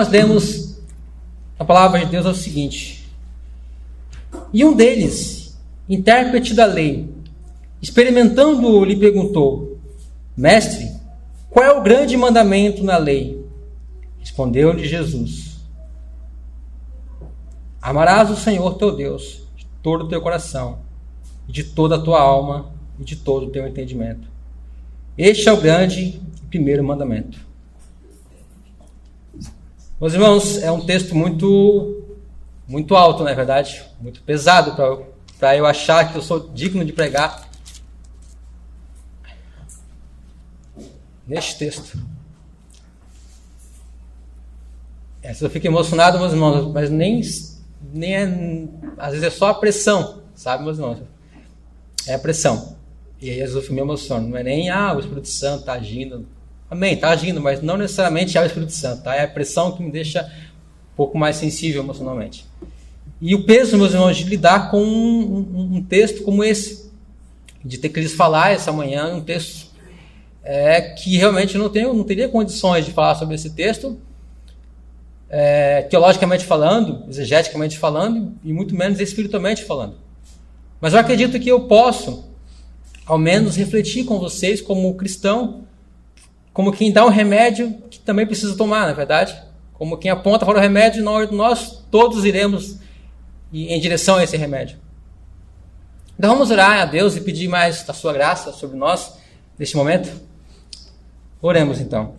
nós lemos a palavra de Deus é o seguinte: e um deles, intérprete da lei, experimentando-o, lhe perguntou: Mestre, qual é o grande mandamento na lei? Respondeu-lhe Jesus: Amarás o Senhor teu Deus de todo o teu coração, e de toda a tua alma, e de todo o teu entendimento. Este é o grande e primeiro mandamento. Meus irmãos, é um texto muito alto, não é verdade? Muito pesado para eu achar que eu sou digno de pregar neste texto. Eu fico emocionado, meus irmãos, mas nem às vezes é só a pressão, sabe, meus irmãos? É a pressão. E aí às vezes eu me emociono. Não é nem, o Espírito Santo está agindo. Amém, está agindo, mas não necessariamente é o Espírito Santo, tá? É a pressão que me deixa um pouco mais sensível emocionalmente. E o peso, meus irmãos, de lidar com um texto como esse, de ter que lhes falar essa manhã, um texto que realmente eu não teria condições de falar sobre esse texto, teologicamente falando, exegeticamente falando, e muito menos espiritualmente falando. Mas eu acredito que eu posso, ao menos, refletir com vocês como cristão, como quem dá um remédio que também precisa tomar, na verdade. Como quem aponta para o remédio, nós todos iremos em direção a esse remédio. Então vamos orar a Deus e pedir mais da sua graça sobre nós neste momento. Oremos então.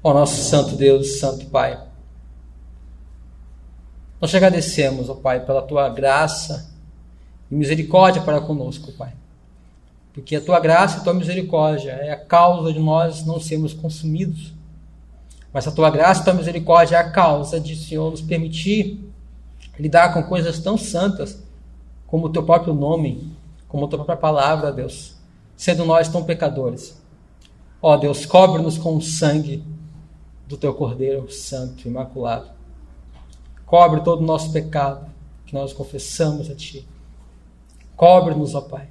Ó nosso santo Deus, santo Pai, nós te agradecemos, ó Pai, pela tua graça e misericórdia para conosco, Pai. Porque a tua graça e a tua misericórdia é a causa de nós não sermos consumidos. Mas a tua graça e a tua misericórdia é a causa de o Senhor nos permitir lidar com coisas tão santas como o teu próprio nome, como a tua própria palavra, Deus, sendo nós tão pecadores. Ó Deus, cobre-nos com o sangue do teu Cordeiro Santo, Imaculado. Cobre todo o nosso pecado que nós confessamos a Ti. Cobre-nos, ó Pai.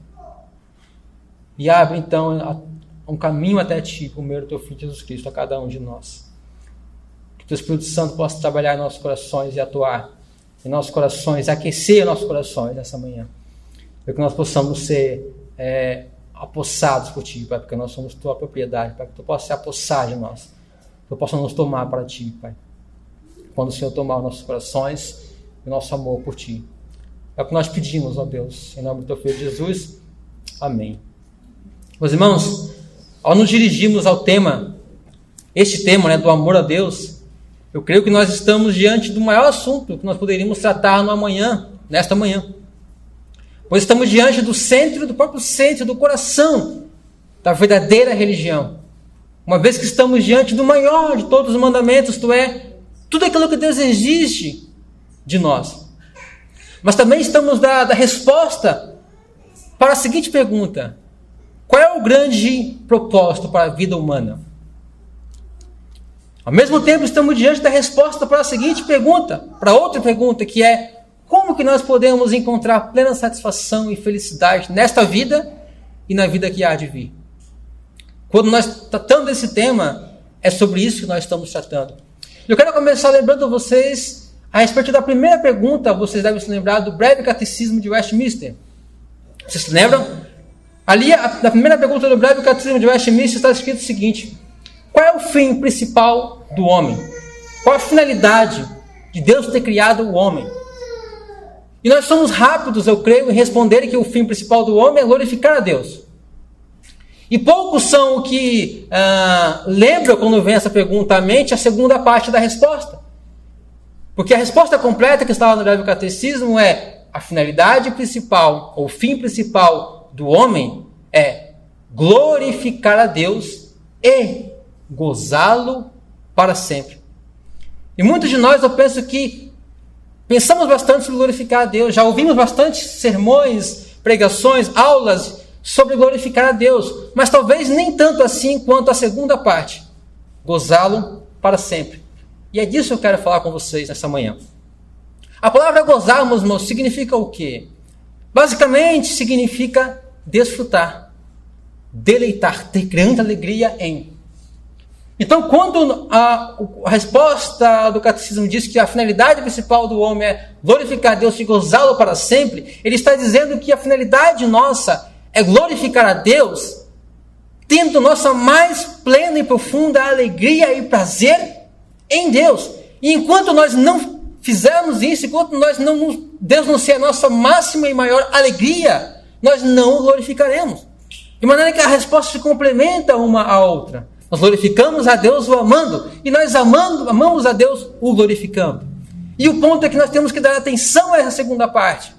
E abre então um caminho até Ti, por meio do Teu Filho Jesus Cristo, a cada um de nós. Que o Teu Espírito Santo possa trabalhar em nossos corações e atuar em nossos corações, aquecer nossos corações nessa manhã. Para que nós possamos ser apossados por Ti, Pai, porque nós somos Tua propriedade, para que Tu possa se apossar de nós. Que Tu possa nos tomar para Ti, Pai. Quando o Senhor tomar os nossos corações e o nosso amor por Ti. É o que nós pedimos, ó Deus, em nome do Teu Filho Jesus. Amém. Meus irmãos, ao nos dirigirmos ao este tema, do amor a Deus, eu creio que nós estamos diante do maior assunto que nós poderíamos tratar nesta manhã. Pois estamos diante do próprio centro, do coração da verdadeira religião. Uma vez que estamos diante do maior de todos os mandamentos, tudo aquilo que Deus exige de nós. Mas também estamos da resposta para a seguinte pergunta: qual é o grande propósito para a vida humana? Ao mesmo tempo, estamos diante da resposta para a seguinte pergunta, para outra pergunta, que é: como que nós podemos encontrar plena satisfação e felicidade nesta vida e na vida que há de vir? Quando nós tratamos desse tema, é sobre isso que nós estamos tratando. Eu quero começar lembrando vocês a respeito da primeira pergunta. Vocês devem se lembrar do breve catecismo de Westminster. Vocês se lembram? Ali, na primeira pergunta do breve catecismo de Westminster, está escrito o seguinte: qual é o fim principal do homem? Qual a finalidade de Deus ter criado o homem? E nós somos rápidos, eu creio, em responder que o fim principal do homem é glorificar a Deus. E poucos são o que lembram, quando vem essa pergunta à mente, a segunda parte da resposta. Porque a resposta completa que está lá no breve catecismo é: a finalidade principal, ou o fim principal do homem é glorificar a Deus e gozá-lo para sempre. E muitos de nós, eu penso que pensamos bastante sobre glorificar a Deus, já ouvimos bastante sermões, pregações, aulas sobre glorificar a Deus, mas talvez nem tanto assim quanto a segunda parte, gozá-lo para sempre. E é disso que eu quero falar com vocês nessa manhã. A palavra gozar, meus irmãos, significa o quê? Basicamente significa desfrutar, deleitar, ter grande alegria em. Então, quando a resposta do catecismo diz que a finalidade principal do homem é glorificar a Deus e gozá-lo para sempre, ele está dizendo que a finalidade nossa é glorificar a Deus, tendo nossa mais plena e profunda alegria e prazer em Deus. E enquanto nós não fizermos isso, enquanto Deus não ser a nossa máxima e maior alegria, nós não o glorificaremos. De maneira que a resposta se complementa uma à outra. Nós glorificamos a Deus o amando, e nós amamos a Deus o glorificando. E o ponto é que nós temos que dar atenção a essa segunda parte.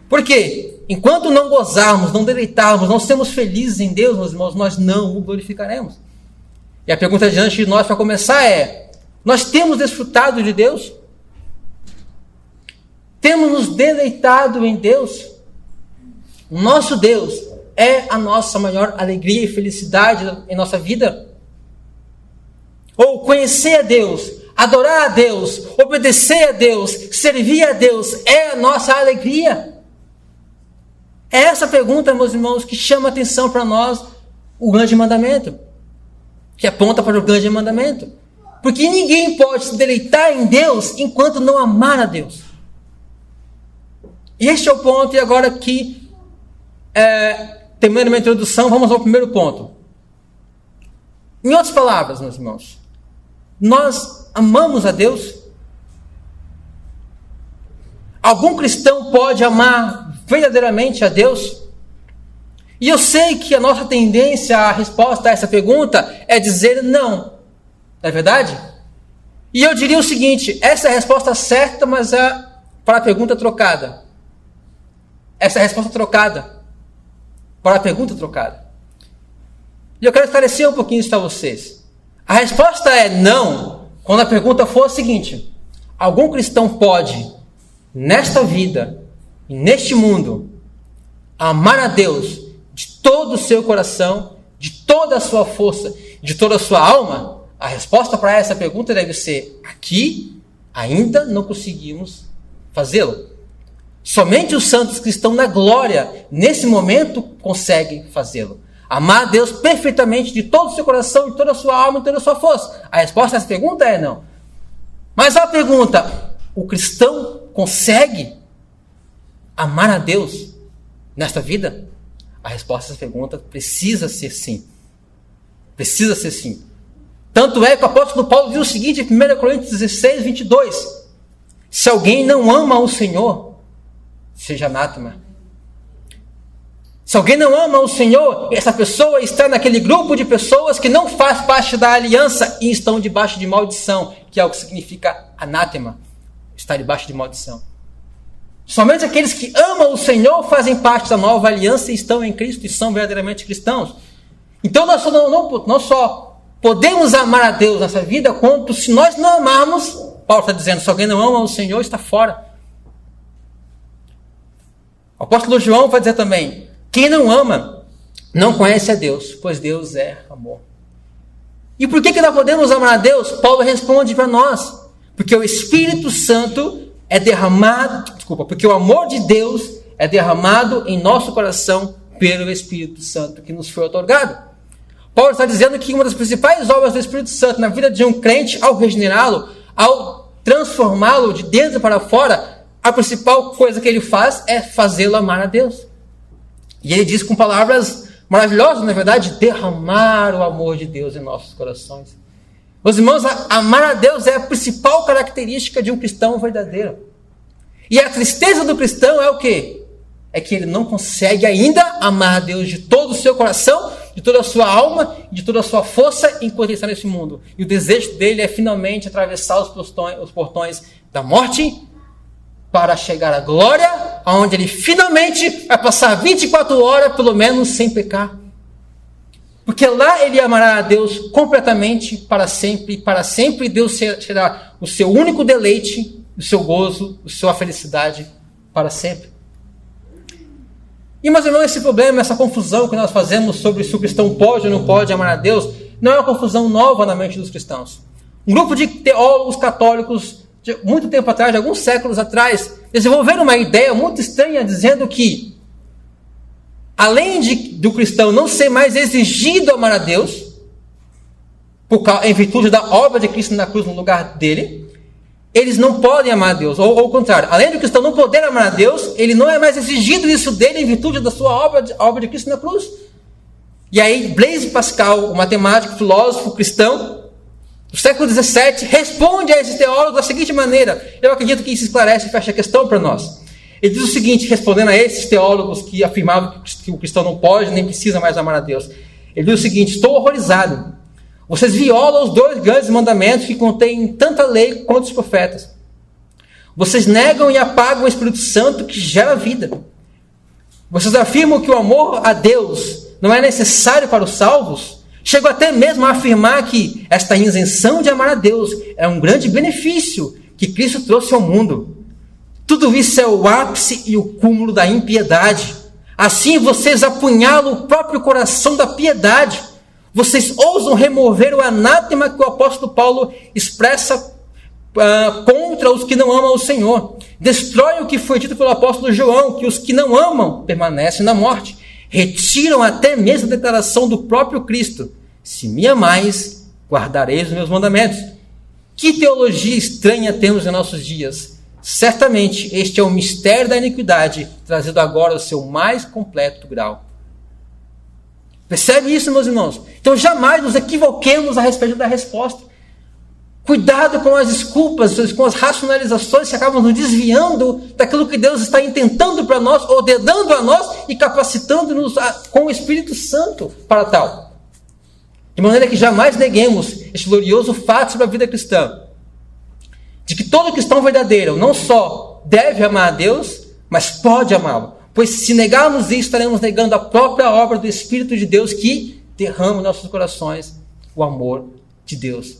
Por quê? Enquanto não gozarmos, não deleitarmos, não sermos felizes em Deus, meus irmãos, nós não o glorificaremos. E a pergunta diante de nós, para começar, é: nós temos desfrutado de Deus? Temos nos deleitado em Deus? O nosso Deus é a nossa maior alegria e felicidade em nossa vida? Ou conhecer a Deus, adorar a Deus, obedecer a Deus, servir a Deus é a nossa alegria? É essa pergunta, meus irmãos, que chama a atenção para nós o grande mandamento, que aponta para o grande mandamento. Porque ninguém pode se deleitar em Deus enquanto não amar a Deus. E este é o ponto, e agora aqui, terminando a minha introdução, vamos ao primeiro ponto. Em outras palavras, meus irmãos, nós amamos a Deus? Algum cristão pode amar verdadeiramente a Deus? E eu sei que a nossa tendência, a resposta a essa pergunta é dizer não. Não é verdade? E eu diria o seguinte: essa é a resposta certa, mas é para a pergunta trocada. Essa é a resposta trocada para a pergunta trocada. E eu quero esclarecer um pouquinho isso para vocês. A resposta é não, quando a pergunta for a seguinte: algum cristão pode, nesta vida e neste mundo, amar a Deus de todo o seu coração, de toda a sua força, de toda a sua alma? A resposta para essa pergunta deve ser: aqui ainda não conseguimos fazê-lo. Somente os santos que estão na glória, nesse momento, conseguem fazê-lo. Amar a Deus perfeitamente de todo o seu coração, de toda a sua alma, de toda a sua força. A resposta a essa pergunta é não. Mas a pergunta: o cristão consegue amar a Deus nesta vida? A resposta a essa pergunta precisa ser sim. Precisa ser sim. Tanto é que o apóstolo Paulo diz o seguinte em 1 Coríntios 16, 22. Se alguém não ama o Senhor, seja anátema. Se alguém não ama o Senhor, essa pessoa está naquele grupo de pessoas que não faz parte da aliança e estão debaixo de maldição, que é o que significa anátema, estar debaixo de maldição. Somente aqueles que amam o Senhor fazem parte da nova aliança e estão em Cristo e são verdadeiramente cristãos. Então nós não só podemos amar a Deus nessa vida, quanto se nós não amarmos, Paulo está dizendo, se alguém não ama o Senhor, está fora. O apóstolo João vai dizer também: quem não ama, não conhece a Deus, pois Deus é amor. E por que nós podemos amar a Deus? Paulo responde para nós: porque o Espírito Santo é derramado, porque o amor de Deus é derramado em nosso coração pelo Espírito Santo que nos foi otorgado. Paulo está dizendo que uma das principais obras do Espírito Santo na vida de um crente, ao regenerá-lo, ao transformá-lo de dentro para fora, a principal coisa que ele faz é fazê-lo amar a Deus. E ele diz com palavras maravilhosas, na verdade: derramar o amor de Deus em nossos corações. Meus irmãos, amar a Deus é a principal característica de um cristão verdadeiro. E a tristeza do cristão é o quê? É que ele não consegue ainda amar a Deus de todo o seu coração, de toda a sua alma, de toda a sua força, enquanto ele está nesse mundo. E o desejo dele é finalmente atravessar os portões da morte para chegar à glória, onde ele finalmente vai passar 24 horas, pelo menos, sem pecar. Porque lá ele amará a Deus completamente, para sempre, e para sempre Deus será o seu único deleite, o seu gozo, a sua felicidade, para sempre. E, meus irmãos, esse problema, essa confusão que nós fazemos sobre se o cristão pode ou não pode amar a Deus, não é uma confusão nova na mente dos cristãos. Um grupo de teólogos católicos, de muito tempo atrás, de alguns séculos atrás, desenvolveram uma ideia muito estranha, dizendo que, além do cristão não ser mais exigido amar a Deus, em virtude da obra de Cristo na cruz no lugar dele, eles não podem amar a Deus. Ou ao contrário, além do cristão não poder amar a Deus, ele não é mais exigido isso dele em virtude da sua obra de Cristo na cruz. E aí, Blaise Pascal, o matemático, filósofo cristão do século XVII, responde a esse teólogo da seguinte maneira. Eu acredito que isso esclarece e fecha a questão para nós. Ele diz o seguinte, respondendo a esses teólogos que afirmavam que o cristão não pode nem precisa mais amar a Deus. Ele diz o seguinte: estou horrorizado. Vocês violam os 2 grandes mandamentos que contêm tanta lei quanto os profetas. Vocês negam e apagam o Espírito Santo que gera vida. Vocês afirmam que o amor a Deus não é necessário para os salvos. Chegam até mesmo a afirmar que esta isenção de amar a Deus é um grande benefício que Cristo trouxe ao mundo. Tudo isso é o ápice e o cúmulo da impiedade. Assim vocês apunhalam o próprio coração da piedade. Vocês ousam remover o anátema que o apóstolo Paulo expressa contra os que não amam o Senhor. Destroem o que foi dito pelo apóstolo João, que os que não amam permanecem na morte. Retiram até mesmo a declaração do próprio Cristo: se me amais, guardareis os meus mandamentos. Que teologia estranha temos em nossos dias. Certamente este é o mistério da iniquidade, trazido agora ao seu mais completo grau. Percebe isso, meus irmãos? Então jamais nos equivoquemos a respeito da resposta. Cuidado com as desculpas, com as racionalizações que acabam nos desviando daquilo que Deus está intentando para nós, ordenando a nós e capacitando-nos com o Espírito Santo para tal. De maneira que jamais neguemos este glorioso fato sobre a vida cristã, de que todo cristão verdadeiro não só deve amar a Deus, mas pode amá-lo. Pois se negarmos isso, estaremos negando a própria obra do Espírito de Deus que derrama em nossos corações o amor de Deus.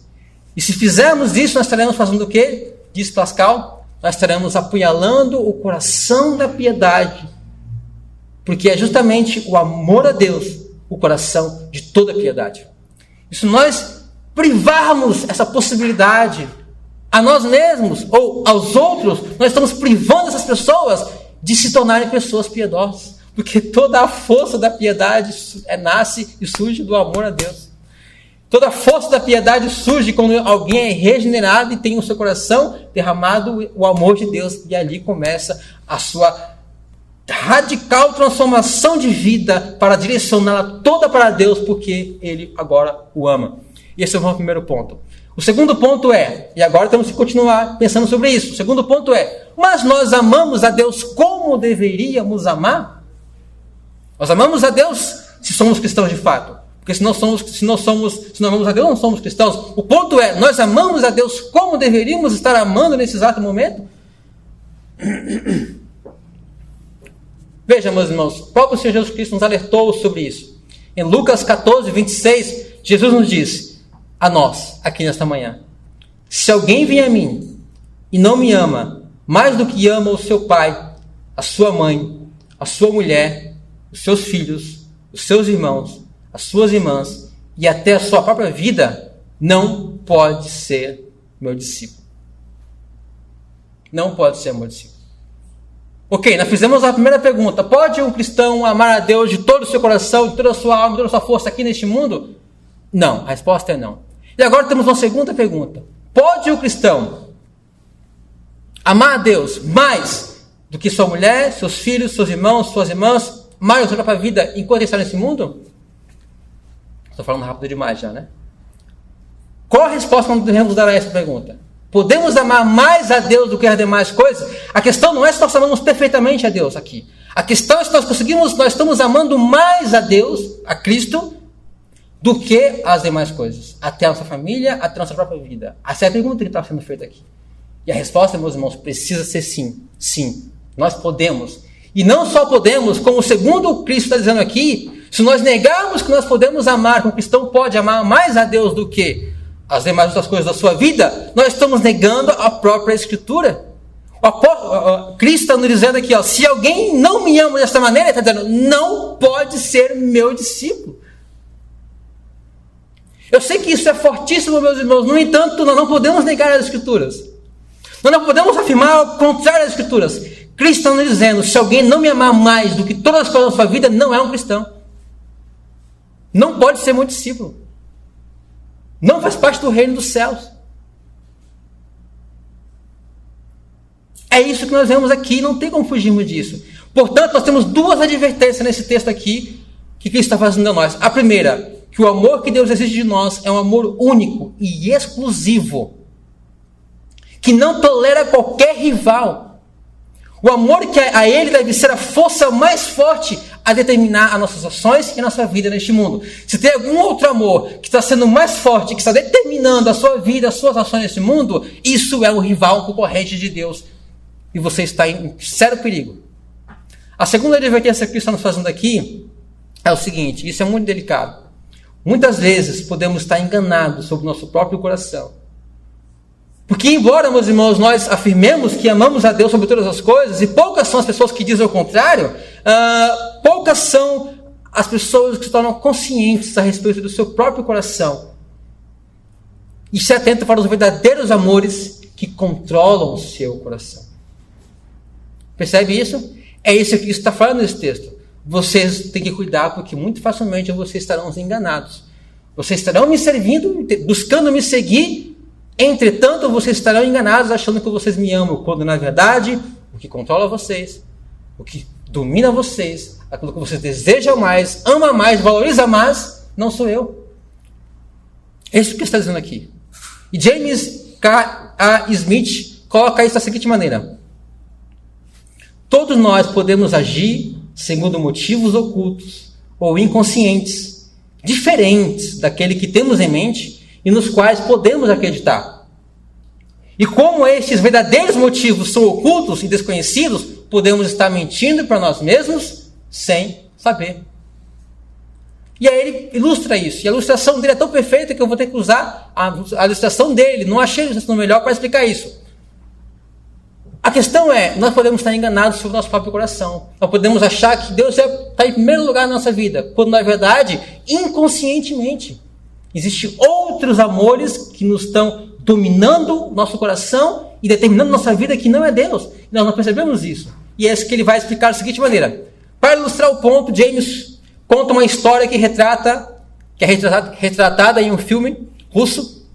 E se fizermos isso, nós estaremos fazendo o quê? Diz Pascal, nós estaremos apunhalando o coração da piedade, porque é justamente o amor a Deus o coração de toda piedade. E se nós privarmos essa possibilidade a nós mesmos ou aos outros, nós estamos privando essas pessoas de se tornarem pessoas piedosas, porque toda a força da piedade nasce e surge do amor a Deus. Toda a força da piedade surge quando alguém é regenerado e tem no seu coração derramado o amor de Deus, e ali começa a sua radical transformação de vida para direcioná-la toda para Deus, porque Ele agora o ama. Esse é o primeiro ponto. O segundo ponto é, e agora temos que continuar pensando sobre isso, o segundo ponto é: mas nós amamos a Deus como deveríamos amar? Nós amamos a Deus se somos cristãos de fato. Porque se não amamos a Deus, não somos cristãos. O ponto é, nós amamos a Deus como deveríamos estar amando nesse exato momento? Veja, meus irmãos, o próprio Senhor Jesus Cristo nos alertou sobre isso. Em Lucas 14, 26, Jesus nos diz a nós, aqui nesta manhã: se alguém vem a mim e não me ama mais do que ama o seu pai, a sua mãe, a sua mulher, os seus filhos, os seus irmãos, as suas irmãs e até a sua própria vida, não pode ser meu discípulo. Não pode ser meu discípulo. Ok, nós fizemos a primeira pergunta: pode um cristão amar a Deus de todo o seu coração, de toda a sua alma, de toda a sua força aqui neste mundo? Não, a resposta é não. E agora temos uma segunda pergunta: pode o cristão amar a Deus mais do que sua mulher, seus filhos, seus irmãos, suas irmãs, mais a sua própria vida enquanto está nesse mundo? Estou falando rápido demais já, né? Qual a resposta que nós devemos dar a essa pergunta? Podemos amar mais a Deus do que as demais coisas? A questão não é se nós amamos perfeitamente a Deus aqui. A questão é se nós estamos amando mais a Deus, a Cristo, do que as demais coisas. Até a nossa família, até a nossa própria vida. Essa é a pergunta que está sendo feita aqui. E a resposta, meus irmãos, precisa ser sim. Sim, nós podemos. E não só podemos, como segundo Cristo está dizendo aqui, se nós negarmos que nós podemos amar, que um cristão pode amar mais a Deus do que as demais outras coisas da sua vida, nós estamos negando a própria Escritura. Cristo está nos dizendo aqui, se alguém não me ama desta maneira, ele está dizendo, não pode ser meu discípulo. Eu sei que isso é fortíssimo, meus irmãos. No entanto, nós não podemos negar as Escrituras. Nós não podemos afirmar o contrário das Escrituras. Cristo está nos dizendo, se alguém não me amar mais do que todas as coisas da sua vida, não é um cristão. Não pode ser meu discípulo. Não faz parte do reino dos céus. É isso que nós vemos aqui, não tem como fugirmos disso. Portanto, nós temos duas advertências nesse texto aqui que Cristo está fazendo a nós. A primeira, que o amor que Deus exige de nós é um amor único e exclusivo, que não tolera qualquer rival. O amor que a Ele deve ser a força mais forte a determinar as nossas ações e a nossa vida neste mundo. Se tem algum outro amor que está sendo mais forte, que está determinando a sua vida, as suas ações nesse mundo, isso é o rival, um concorrente de Deus. E você está em sério perigo. A segunda advertência que Cristo está nos fazendo aqui é o seguinte, isso é muito delicado. Muitas vezes podemos estar enganados sobre o nosso próprio coração. Porque embora, meus irmãos, nós afirmemos que amamos a Deus sobre todas as coisas, e poucas são as pessoas que dizem o contrário, poucas são as pessoas que se tornam conscientes a respeito do seu próprio coração e se atentam para os verdadeiros amores que controlam o seu coração. Percebe isso? É isso que Cristo está falando nesse texto. Vocês têm que cuidar, porque muito facilmente vocês estarão enganados. Vocês estarão me servindo, buscando me seguir, entretanto vocês estarão enganados achando que vocês me amam, quando na verdade o que controla vocês, o que domina vocês, aquilo que vocês desejam mais, ama mais, valoriza mais, não sou eu. É isso que está dizendo aqui. E James K. A. Smith coloca isso da seguinte maneira: todos nós podemos agir segundo motivos ocultos ou inconscientes, diferentes daquele que temos em mente e nos quais podemos acreditar. E como estes verdadeiros motivos são ocultos e desconhecidos, podemos estar mentindo para nós mesmos sem saber. E aí ele ilustra isso. E a ilustração dele é tão perfeita que eu vou ter que usar a ilustração dele. Não achei a ilustração melhor para explicar isso. A questão é, nós podemos estar enganados sobre o nosso próprio coração. Nós podemos achar que Deus está em primeiro lugar na nossa vida, quando na verdade, inconscientemente, existem outros amores que nos estão dominando o nosso coração e determinando nossa vida que não é Deus. E nós não percebemos isso. E é isso que ele vai explicar da seguinte maneira. Para ilustrar o ponto, James conta uma história que é retratada em um filme russo,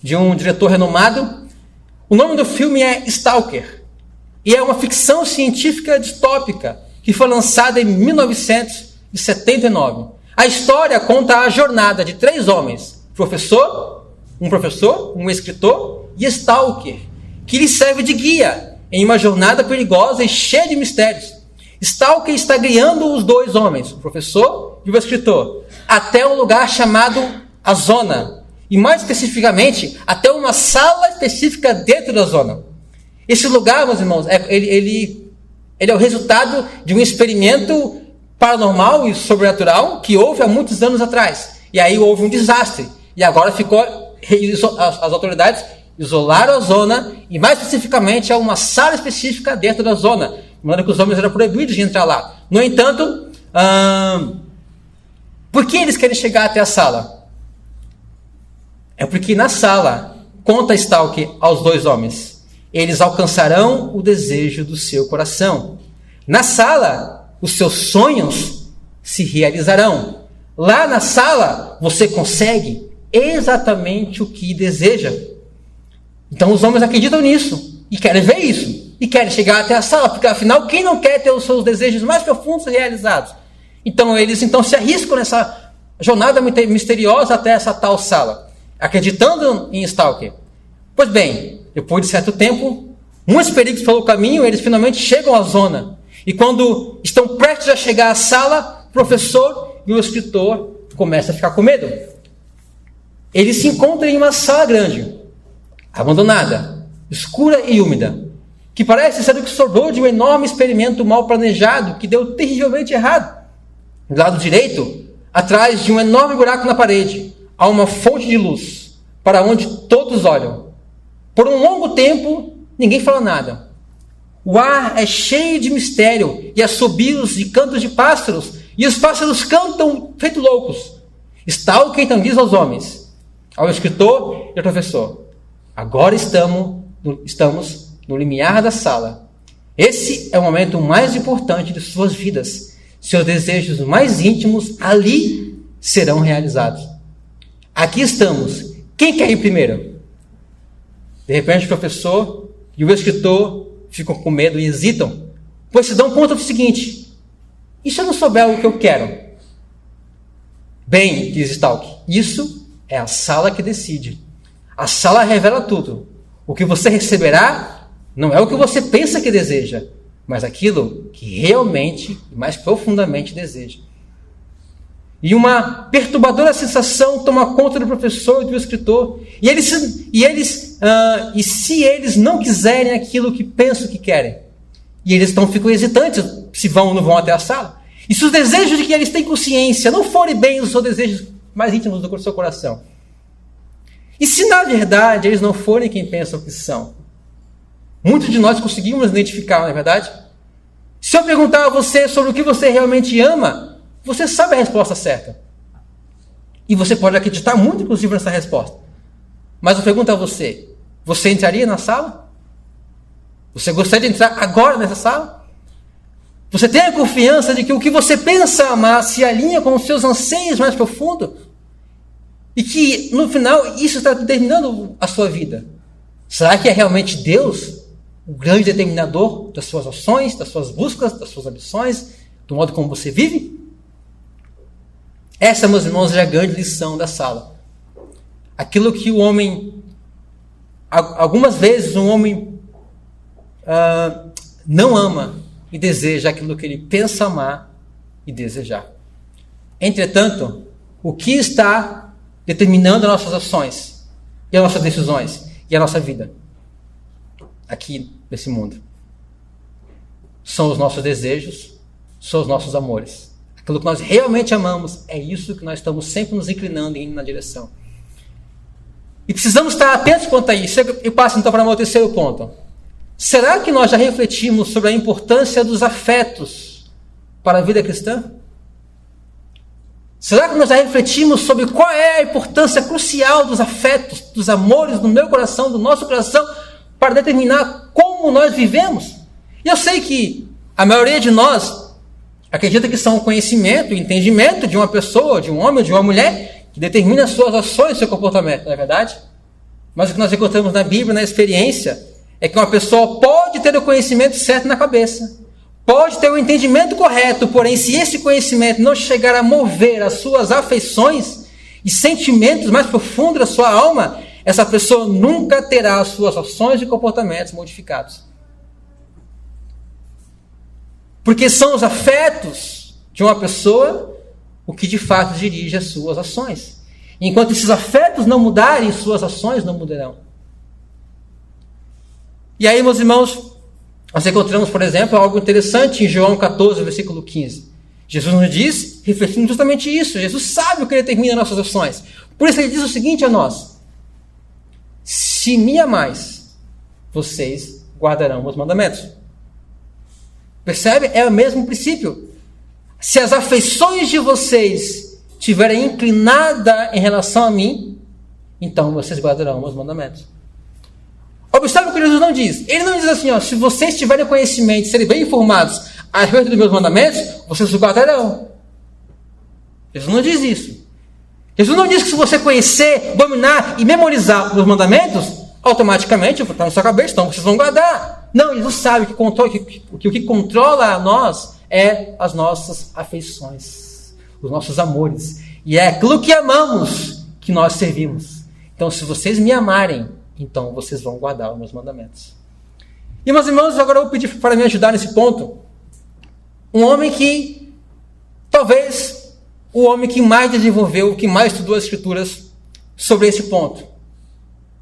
de um diretor renomado. O nome do filme é Stalker, e é uma ficção científica distópica que foi lançada em 1979. A história conta a jornada de 3 homens, um professor, um escritor e Stalker, que lhe serve de guia em uma jornada perigosa e cheia de mistérios. Stalker está guiando os 2 homens, o professor e o escritor, até um lugar chamado a Zona. E mais especificamente, até uma sala específica dentro da zona. Esse lugar, meus irmãos, ele é o resultado de um experimento paranormal e sobrenatural que houve há muitos anos atrás. E aí houve um desastre. E agora as autoridades isolaram a zona e mais especificamente há uma sala específica dentro da zona. De maneira que os homens eram proibidos de entrar lá. No entanto, por que eles querem chegar até a sala? É porque na sala, conta Stalker aos 2 homens, eles alcançarão o desejo do seu coração. Na sala, os seus sonhos se realizarão. Lá na sala, você consegue exatamente o que deseja. Então os homens acreditam nisso, e querem ver isso, e querem chegar até a sala, porque afinal, quem não quer ter os seus desejos mais profundos realizados? Então eles se arriscam nessa jornada misteriosa até essa tal sala, acreditando em Stalker. Pois bem, depois de certo tempo, muitos perigos pelo caminho, eles finalmente chegam à zona. E quando estão prestes a chegar à sala, o professor e o escritor começam a ficar com medo. Eles se encontram em uma sala grande, abandonada, escura e úmida, que parece ser o que sobrou de um enorme experimento mal planejado que deu terrivelmente errado. Do lado direito, atrás de um enorme buraco na parede, há uma fonte de luz, para onde todos olham. Por um longo tempo, ninguém fala nada. O ar é cheio de mistério e assobios de cantos de pássaros, e os pássaros cantam feito loucos. Stalker então diz aos homens, ao escritor e ao professor: agora estamos no limiar da sala. Esse é o momento mais importante de suas vidas. Seus desejos mais íntimos ali serão realizados. Aqui estamos. Quem quer ir primeiro? De repente o professor e o escritor ficam com medo e hesitam, pois se dão conta do seguinte: e se eu não souber o que eu quero? Bem, diz Stalk, isso é a sala que decide. A sala revela tudo. O que você receberá não é o que você pensa que deseja, mas aquilo que realmente e mais profundamente deseja. E uma perturbadora sensação toma conta do professor e do escritor. E se eles não quiserem aquilo que pensam que querem? E eles então ficam hesitantes se vão ou não vão até a sala. E se os desejos de que eles têm consciência não forem bem os seus desejos mais íntimos do seu coração? E se na verdade eles não forem quem pensam que são? Muitos de nós conseguimos identificar, não é verdade? Se eu perguntar a você sobre o que você realmente ama, você sabe a resposta certa. E você pode acreditar muito, inclusive, nessa resposta. Mas eu pergunto a você: você entraria na sala? Você gostaria de entrar agora nessa sala? Você tem a confiança de que o que você pensa amar se alinha com os seus anseios mais profundos? E que, no final, isso está determinando a sua vida? Será que é realmente Deus o grande determinador das suas ações, das suas buscas, das suas ambições, do modo como você vive? Essa, meus irmãos, é a grande lição da sala. Aquilo que o homem, algumas vezes, um homem não ama e deseja aquilo que ele pensa amar e desejar. Entretanto, o que está determinando as nossas ações e as nossas decisões e a nossa vida aqui nesse mundo? São os nossos desejos, são os nossos amores. Aquilo que nós realmente amamos, é isso que nós estamos sempre nos inclinando e indo na direção. E precisamos estar atentos quanto a isso. Eu passo então para o meu terceiro ponto. Será que nós já refletimos sobre a importância dos afetos para a vida cristã? Será que nós já refletimos sobre qual é a importância crucial dos afetos, dos amores do meu coração, do nosso coração, para determinar como nós vivemos? E eu sei que a maioria de nós acredita que são o conhecimento e entendimento de uma pessoa, de um homem ou de uma mulher, que determina as suas ações e seu comportamento, não é verdade? Mas o que nós encontramos na Bíblia, na experiência, é que uma pessoa pode ter o conhecimento certo na cabeça, pode ter o entendimento correto, porém, se esse conhecimento não chegar a mover as suas afeições e sentimentos mais profundos da sua alma, essa pessoa nunca terá as suas ações e comportamentos modificados. Porque são os afetos de uma pessoa o que de fato dirige as suas ações. Enquanto esses afetos não mudarem, suas ações não mudarão. E aí, meus irmãos, nós encontramos, por exemplo, algo interessante em João 14, versículo 15. Jesus nos diz, refletindo justamente isso. Jesus sabe o que determina nossas ações. Por isso ele diz o seguinte a nós: se me amais, vocês guardarão meus mandamentos. Percebe? É o mesmo princípio. Se as afeições de vocês estiverem inclinadas em relação a mim, então vocês guardarão meus mandamentos. Observe o que Jesus não diz. Ele não diz assim, ó, se vocês tiverem conhecimento, serem bem informados a respeito dos meus mandamentos, vocês os guardarão. Jesus não diz isso. Jesus não diz que se você conhecer, dominar e memorizar os meus mandamentos, automaticamente está na sua cabeça, então vocês vão guardar. Não, Jesus sabe que o que controla a nós é as nossas afeições, os nossos amores. E é aquilo que amamos que nós servimos. Então, se vocês me amarem, então vocês vão guardar os meus mandamentos. E, meus irmãos, agora eu vou pedir para me ajudar nesse ponto. Um homem que, talvez, o homem que mais desenvolveu, que mais estudou as Escrituras sobre esse ponto.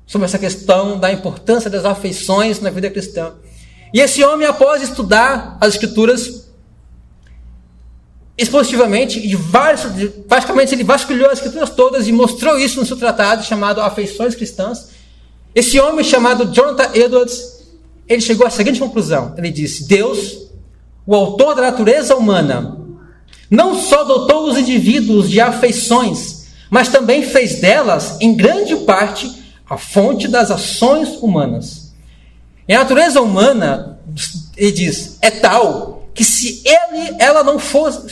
Sobre essa questão da importância das afeições na vida cristã. E esse homem, após estudar as Escrituras expositivamente, basicamente ele vasculhou as Escrituras todas e mostrou isso no seu tratado chamado Afeições Cristãs. Esse homem chamado Jonathan Edwards, ele chegou à seguinte conclusão. Ele disse: Deus, o autor da natureza humana, não só dotou os indivíduos de afeições, mas também fez delas, em grande parte, a fonte das ações humanas. E a natureza humana, ele diz, é tal que se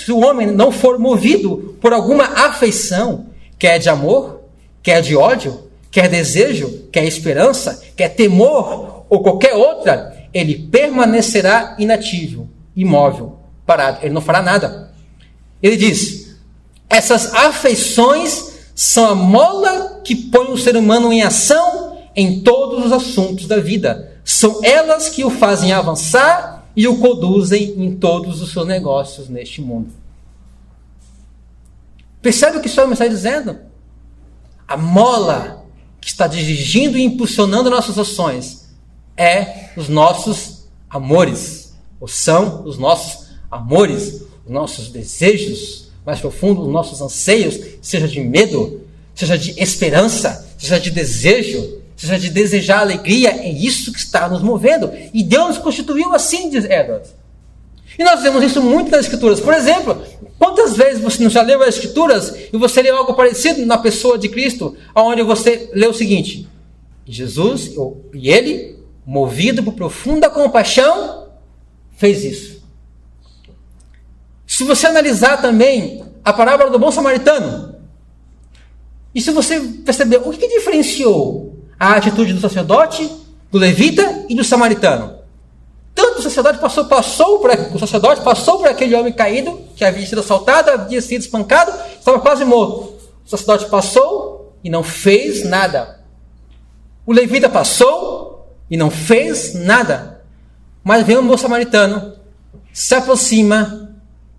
o homem não for movido por alguma afeição, quer de amor, quer de ódio, quer desejo, quer esperança, quer temor ou qualquer outra, ele permanecerá inativo, imóvel, parado. Ele não fará nada. Ele diz: essas afeições são a mola que põe o ser humano em ação em todos os assuntos da vida. São elas que o fazem avançar e o conduzem em todos os seus negócios neste mundo. Percebe o que o homem está dizendo? A mola que está dirigindo e impulsionando nossas ações é os nossos amores. Ou são os nossos amores, os nossos desejos mais profundos, os nossos anseios, seja de medo, seja de esperança, seja de desejo, seja de desejar alegria, é isso que está nos movendo. E Deus nos constituiu assim, diz Edwards. E nós vemos isso muito nas Escrituras. Por exemplo, quantas vezes você não já leu as Escrituras e você leu algo parecido na pessoa de Cristo, onde você lê o seguinte: Jesus, e ele, movido por profunda compaixão, fez isso. Se você analisar também a parábola do bom samaritano, e se você perceber o que diferenciou a atitude do sacerdote, do levita e do samaritano. Tanto o sacerdote passou por aquele homem caído, que havia sido assaltado, havia sido espancado, estava quase morto. O sacerdote passou e não fez nada. O levita passou e não fez nada. Mas vem um bom samaritano, se aproxima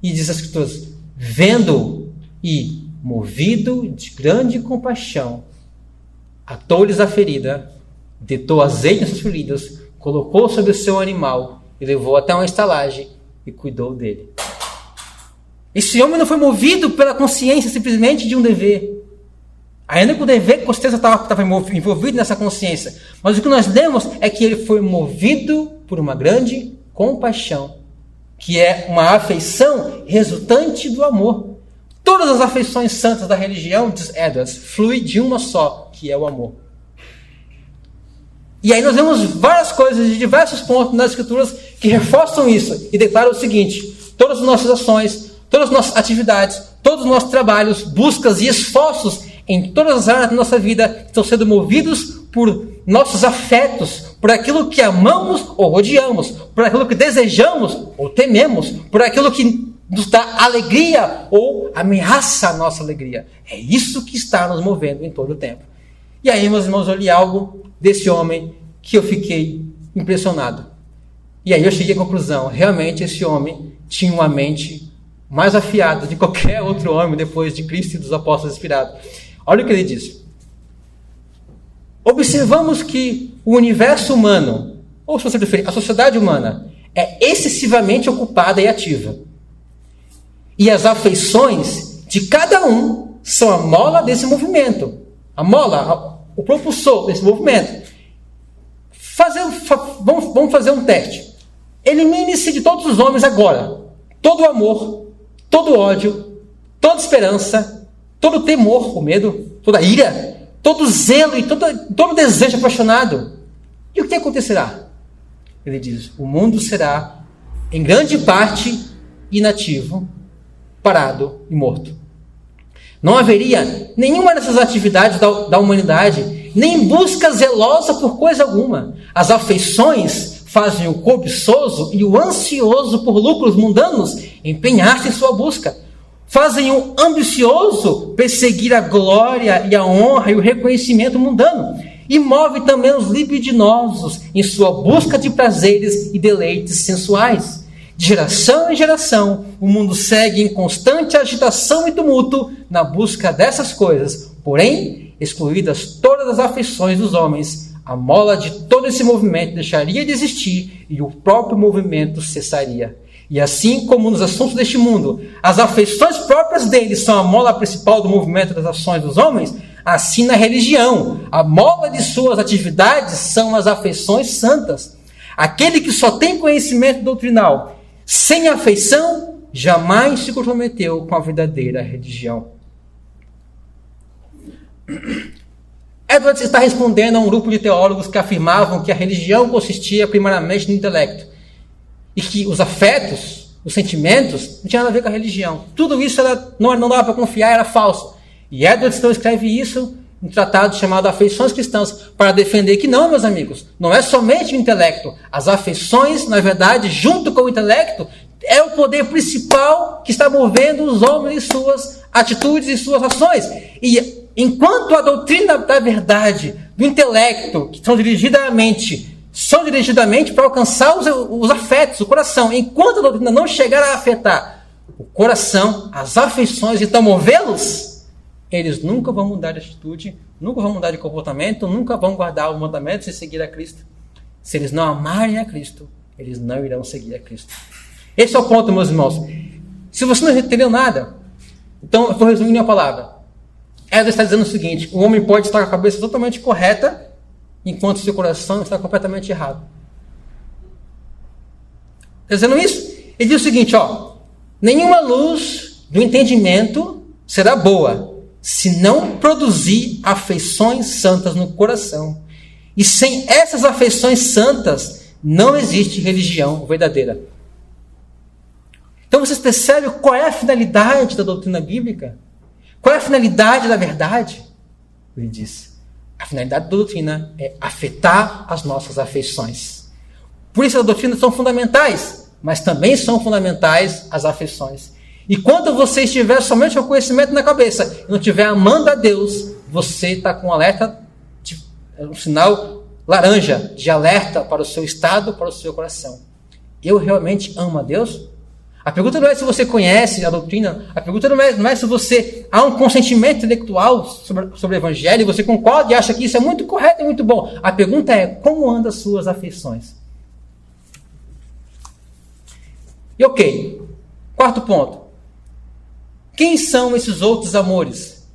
e diz às Escrituras: vendo e movido de grande compaixão, atou-lhes a ferida, deitou azeite nas suas feridas, colocou sobre o seu animal e levou até uma estalagem e cuidou dele. Esse homem não foi movido pela consciência simplesmente de um dever. Ainda que o dever com certeza estava envolvido nessa consciência. Mas o que nós lemos é que ele foi movido por uma grande compaixão, que é uma afeição resultante do amor. Todas as afeições santas da religião, diz Edwards, fluem de uma só, que é o amor. E aí nós vemos várias coisas de diversos pontos nas Escrituras que reforçam isso e declaram o seguinte: todas as nossas ações, todas as nossas atividades, todos os nossos trabalhos, buscas e esforços em todas as áreas da nossa vida estão sendo movidos por nossos afetos, por aquilo que amamos ou odiamos, por aquilo que desejamos ou tememos, por aquilo que nos dá alegria ou ameaça a nossa alegria. É isso que está nos movendo em todo o tempo. E aí, meus irmãos, eu li algo desse homem que eu fiquei impressionado. E aí eu cheguei à conclusão: realmente esse homem tinha uma mente mais afiada de qualquer outro homem depois de Cristo e dos apóstolos inspirados. Olha o que ele diz. Observamos que o universo humano, ou se você preferir, a sociedade humana, é excessivamente ocupada e ativa. E as afeições de cada um são a mola desse movimento. A mola, o propulsor desse movimento. Vamos fazer um teste. Elimine-se de todos os homens agora todo amor, todo ódio, toda esperança, todo temor, o medo, toda ira, todo zelo e todo desejo apaixonado. E o que acontecerá? Ele diz: o mundo será, em grande parte, inativo, parado e morto. Não haveria nenhuma dessas atividades da humanidade, nem busca zelosa por coisa alguma. As afeições fazem o cobiçoso e o ansioso por lucros mundanos empenhar-se em sua busca. Fazem o ambicioso perseguir a glória e a honra e o reconhecimento mundano. E move também os libidinosos em sua busca de prazeres e deleites sensuais. De geração em geração, o mundo segue em constante agitação e tumulto na busca dessas coisas. Porém, excluídas todas as afeições dos homens, a mola de todo esse movimento deixaria de existir e o próprio movimento cessaria. E assim como nos assuntos deste mundo, as afeições próprias deles são a mola principal do movimento das ações dos homens, assim na religião, a mola de suas atividades são as afeições santas. Aquele que só tem conhecimento doutrinal, sem afeição, jamais se comprometeu com a verdadeira religião. Edwards está respondendo a um grupo de teólogos que afirmavam que a religião consistia primariamente no intelecto e que os afetos, os sentimentos, não tinham nada a ver com a religião. Tudo isso não dava para confiar, era falso. E Edwards então escreve isso um tratado chamado Afeições Cristãs, para defender que não, meus amigos, não é somente o intelecto. As afeições, na verdade, junto com o intelecto, é o poder principal que está movendo os homens e suas atitudes e suas ações. E enquanto a doutrina da verdade, do intelecto, que são dirigidas à mente, são dirigidamente para alcançar os afetos, o coração, enquanto a doutrina não chegar a afetar o coração, as afeições, então movê-los, eles nunca vão mudar de atitude, nunca vão mudar de comportamento, nunca vão guardar os mandamentos e seguir a Cristo. Se eles não amarem a Cristo, eles não irão seguir a Cristo. Esse é o ponto, meus irmãos. Se você não entendeu nada, então eu vou resumir em uma palavra. Ela está dizendo o seguinte: o homem pode estar com a cabeça totalmente correta, enquanto seu coração está completamente errado. Está dizendo isso? Ele diz o seguinte, nenhuma luz do entendimento será boa, se não produzir afeições santas no coração. E sem essas afeições santas, não existe religião verdadeira. Então vocês percebem qual é a finalidade da doutrina bíblica? Qual é a finalidade da verdade? Ele diz, a finalidade da doutrina é afetar as nossas afeições. Por isso as doutrinas são fundamentais, mas também são fundamentais as afeições. E quando você estiver somente com o conhecimento na cabeça e não estiver amando a Deus, você está com um alerta, um sinal laranja de alerta para o seu estado, para o seu coração. Eu realmente amo a Deus? A pergunta não é se você conhece a doutrina, a pergunta não é se você há um consentimento intelectual sobre o Evangelho, e você concorda e acha que isso é muito correto e muito bom. A pergunta é, como andam as suas afeições? E ok, quarto ponto. Quem são esses outros amores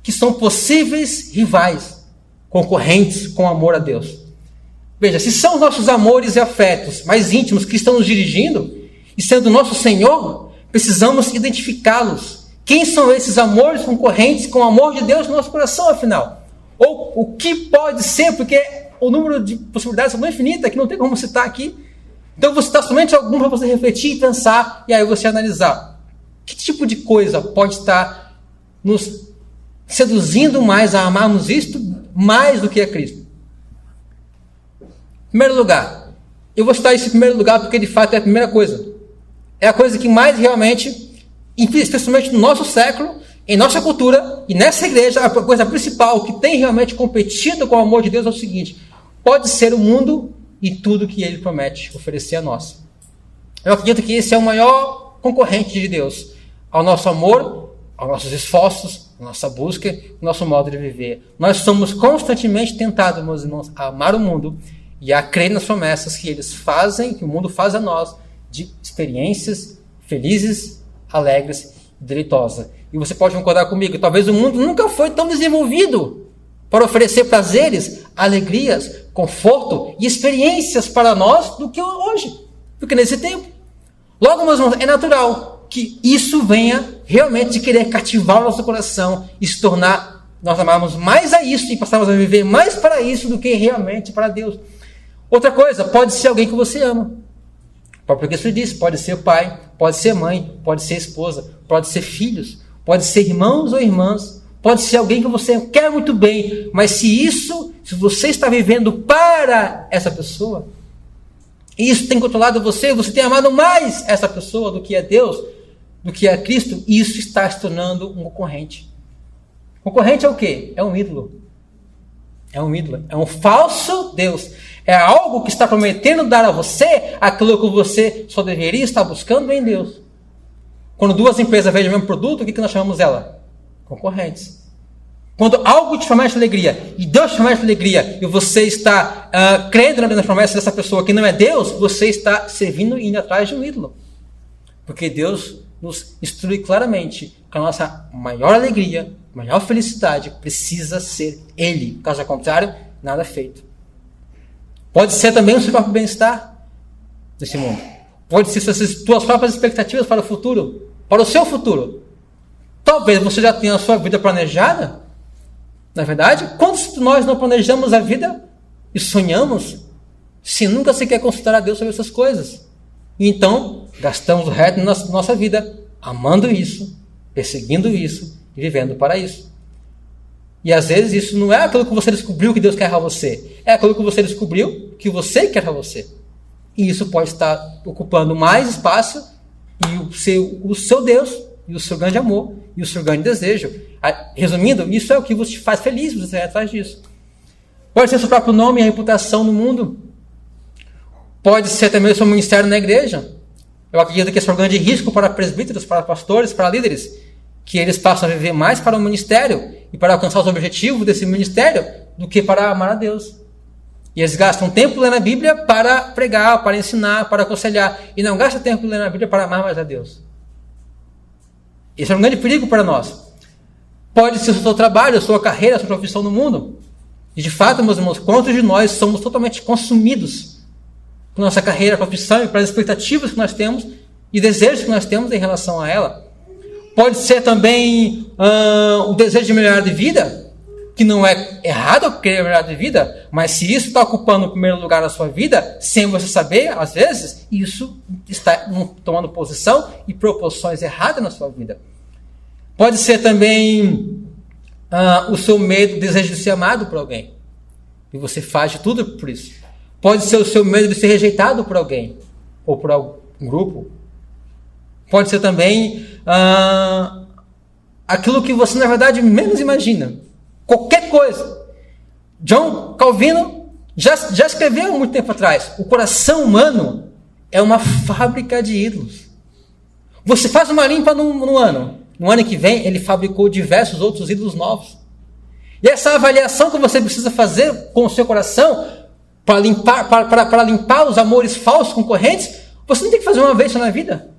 que são possíveis rivais, concorrentes com o amor a Deus? Veja, se são os nossos amores e afetos mais íntimos que estão nos dirigindo, e sendo nosso Senhor, precisamos identificá-los. Quem são esses amores concorrentes com o amor de Deus no nosso coração, afinal? Ou o que pode ser, porque o número de possibilidades é tão infinito que não tem como citar aqui. Então, vou citar somente algum para você refletir e pensar, e aí você analisar. Que tipo de coisa pode estar nos seduzindo mais a amarmos isto mais do que a Cristo? Em primeiro lugar, eu vou citar isso em primeiro lugar porque de fato é a primeira coisa. É a coisa que mais realmente, especialmente no nosso século, em nossa cultura e nessa igreja, a coisa principal que tem realmente competido com o amor de Deus é o seguinte: pode ser o mundo e tudo que ele promete oferecer a nós. Eu acredito que esse é o maior concorrente de Deus ao nosso amor, aos nossos esforços, à nossa busca, ao nosso modo de viver. Nós somos constantemente tentados, meus irmãos, a amar o mundo e a crer nas promessas que eles fazem, que o mundo faz a nós, de experiências felizes, alegres e deleitosas. E você pode concordar comigo, talvez o mundo nunca foi tão desenvolvido para oferecer prazeres, alegrias, conforto e experiências para nós do que hoje, do que nesse tempo. Logo, meus irmãos, é natural que isso venha realmente de querer cativar o nosso coração e se tornar, nós amarmos mais a isso e passarmos a viver mais para isso do que realmente para Deus. Outra coisa, pode ser alguém que você ama. Porque isso diz, pode ser pai, pode ser mãe, pode ser esposa, pode ser filhos, pode ser irmãos ou irmãs, pode ser alguém que você quer muito bem, mas se você está vivendo para essa pessoa, e isso tem controlado você tem amado mais essa pessoa do que a Deus, do que a Cristo, isso está se tornando um concorrente. Concorrente é o quê? É um ídolo. É um ídolo, é um falso Deus. É algo que está prometendo dar a você aquilo que você só deveria estar buscando em Deus. Quando duas empresas vendem o mesmo produto, o que nós chamamos ela? Concorrentes. Quando algo te promete alegria, e Deus te promete alegria, e você está crendo nas promessas dessa pessoa que não é Deus, você está servindo e indo atrás de um ídolo. Porque Deus nos instrui claramente que a nossa maior alegria, maior felicidade precisa ser Ele. Caso contrário, nada é feito. Pode ser também o seu próprio bem-estar nesse mundo. Pode ser as tuas próprias expectativas para o futuro, para o seu futuro. Talvez você já tenha a sua vida planejada. Na verdade, quantos de nós não planejamos a vida e sonhamos se nunca sequer consultar a Deus sobre essas coisas? E então, gastamos o resto da nossa vida amando isso, perseguindo isso e vivendo para isso. E às vezes isso não é aquilo que você descobriu que Deus quer para você. É aquilo que você descobriu que você quer para você. E isso pode estar ocupando mais espaço e o seu Deus, e o seu grande amor, e o seu grande desejo. Resumindo, isso é o que você faz feliz, você vai atrás disso. Pode ser seu próprio nome e a reputação no mundo. Pode ser também o seu ministério na igreja. Eu acredito que esse é um grande risco para presbíteros, para pastores, para líderes, que eles passam a viver mais para o ministério e para alcançar os objetivos desse ministério do que para amar a Deus. E eles gastam tempo lendo a Bíblia para pregar, para ensinar, para aconselhar, e não gastam tempo lendo a Bíblia para amar mais a Deus. Esse é um grande perigo para nós. Pode ser o seu trabalho, a sua carreira, a sua profissão no mundo. E de fato, meus irmãos, quantos de nós somos totalmente consumidos por nossa carreira, profissão e pelas expectativas que nós temos e desejos que nós temos em relação a ela. Pode ser também o desejo de melhorar de vida, que não é errado querer melhorar de vida, mas se isso está ocupando o primeiro lugar na sua vida, sem você saber, às vezes, isso está tomando posição e proporções erradas na sua vida. Pode ser também o seu medo, o desejo de ser amado por alguém, e você faz de tudo por isso. Pode ser o seu medo de ser rejeitado por alguém, ou por algum grupo. Pode ser também aquilo que você, na verdade, menos imagina. Qualquer coisa. John Calvino já escreveu há muito tempo atrás. O coração humano é uma fábrica de ídolos. Você faz uma limpa no ano. No ano que vem, ele fabricou diversos outros ídolos novos. E essa avaliação que você precisa fazer com o seu coração para limpar os amores falsos concorrentes, você não tem que fazer uma vez só na vida.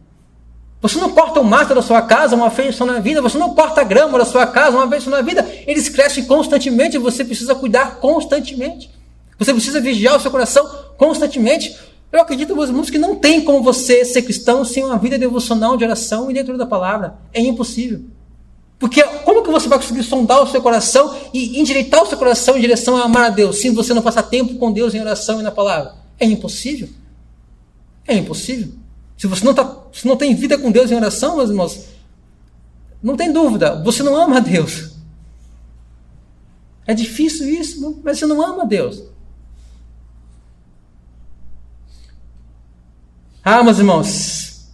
Você não corta o mato da sua casa uma vez só na vida. Você não corta a grama da sua casa uma vez só na vida. Eles crescem constantemente e você precisa cuidar constantemente. Você precisa vigiar o seu coração constantemente. Eu acredito, meus irmãos, que não tem como você ser cristão sem uma vida devocional de oração e leitura da palavra. É impossível. Porque como que você vai conseguir sondar o seu coração e endireitar o seu coração em direção a amar a Deus, se você não passar tempo com Deus em oração e na palavra? É impossível. É impossível. Se você não tem vida com Deus em oração, meus irmãos, não tem dúvida, você não ama a Deus. É difícil isso, mas você não ama a Deus. Meus irmãos,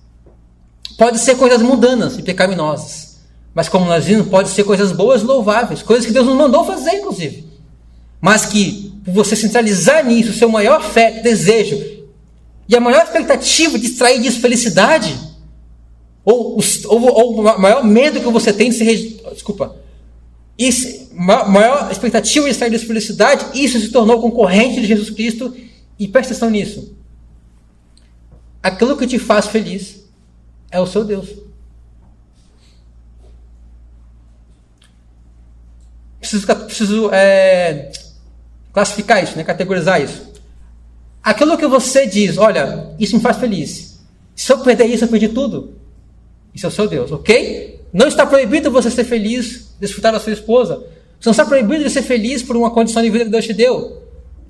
pode ser coisas mundanas e pecaminosas. Mas como nós vimos, pode ser coisas boas e louváveis, coisas que Deus nos mandou fazer, inclusive. Mas que, por você centralizar nisso, o seu maior fé, desejo, e a maior expectativa de extrair disso felicidade, ou o maior medo que você tem de ser... maior expectativa de extrair disso felicidade, isso se tornou concorrente de Jesus Cristo, e presta atenção nisso. Aquilo que te faz feliz é o seu Deus. Preciso classificar isso, categorizar isso. Aquilo que você diz, olha, isso me faz feliz. Se eu perder isso, eu perdi tudo. Isso é o seu Deus, ok? Não está proibido você ser feliz, desfrutar da sua esposa. Você não está proibido de ser feliz por uma condição de vida que Deus te deu.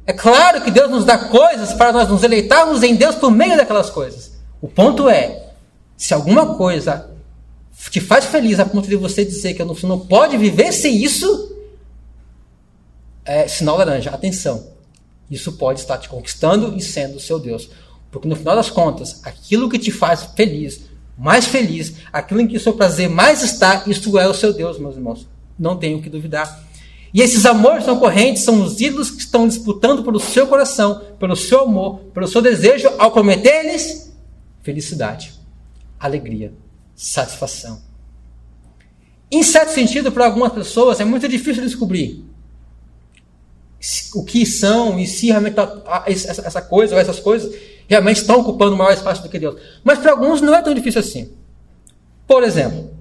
É claro que Deus nos dá coisas para nós nos deleitarmos em Deus por meio daquelas coisas. O ponto é, se alguma coisa te faz feliz a ponto de você dizer que você não pode viver sem isso, é sinal laranja. Atenção. Isso pode estar te conquistando e sendo o seu Deus. Porque no final das contas, aquilo que te faz mais feliz, aquilo em que o seu prazer mais está, isso é o seu Deus, meus irmãos. Não tenho que duvidar. E esses amores não correntes são os ídolos que estão disputando pelo seu coração, pelo seu amor, pelo seu desejo, ao prometer-lhes felicidade, alegria, satisfação. Em certo sentido, para algumas pessoas, é muito difícil descobrir o que são e se realmente essa coisa ou essas coisas realmente estão ocupando maior espaço do que Deus. Mas para alguns não é tão difícil assim. Por exemplo,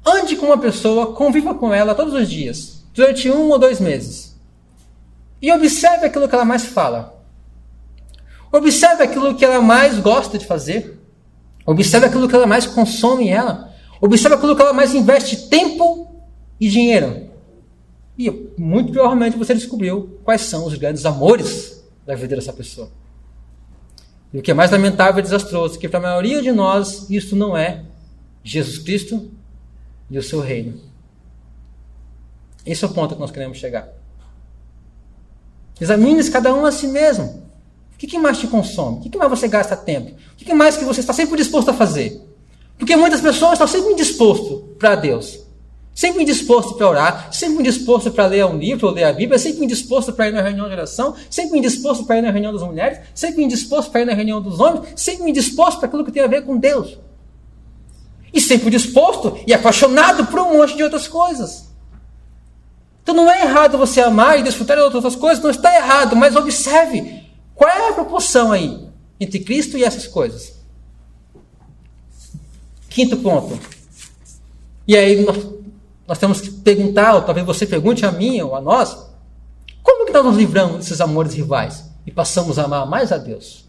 ande com uma pessoa, conviva com ela todos os dias, durante 1 ou 2 meses. E observe aquilo que ela mais fala. Observe aquilo que ela mais gosta de fazer. Observe aquilo que ela mais consome em ela. Observe aquilo que ela mais investe tempo e dinheiro. E muito provavelmente você descobriu quais são os grandes amores da vida dessa pessoa. E o que é mais lamentável e desastroso é que para a maioria de nós isso não é Jesus Cristo e o seu reino. Esse é o ponto que nós queremos chegar. Examine-se cada um a si mesmo. O que mais te consome? O que mais você gasta tempo? O que mais que você está sempre disposto a fazer? Porque muitas pessoas estão sempre indispostas para Deus. Sempre indisposto para orar, sempre indisposto para ler um livro ou ler a Bíblia, sempre indisposto para ir na reunião de oração, sempre indisposto para ir na reunião das mulheres, sempre indisposto para ir na reunião dos homens, sempre indisposto para aquilo que tem a ver com Deus. E sempre disposto e apaixonado por um monte de outras coisas. Então não é errado você amar e desfrutar de outras coisas, não está errado, mas observe qual é a proporção aí entre Cristo e essas coisas. Quinto ponto. E aí nós temos que perguntar, ou talvez você pergunte a mim ou a nós, como que nós nos livramos desses amores rivais e passamos a amar mais a Deus?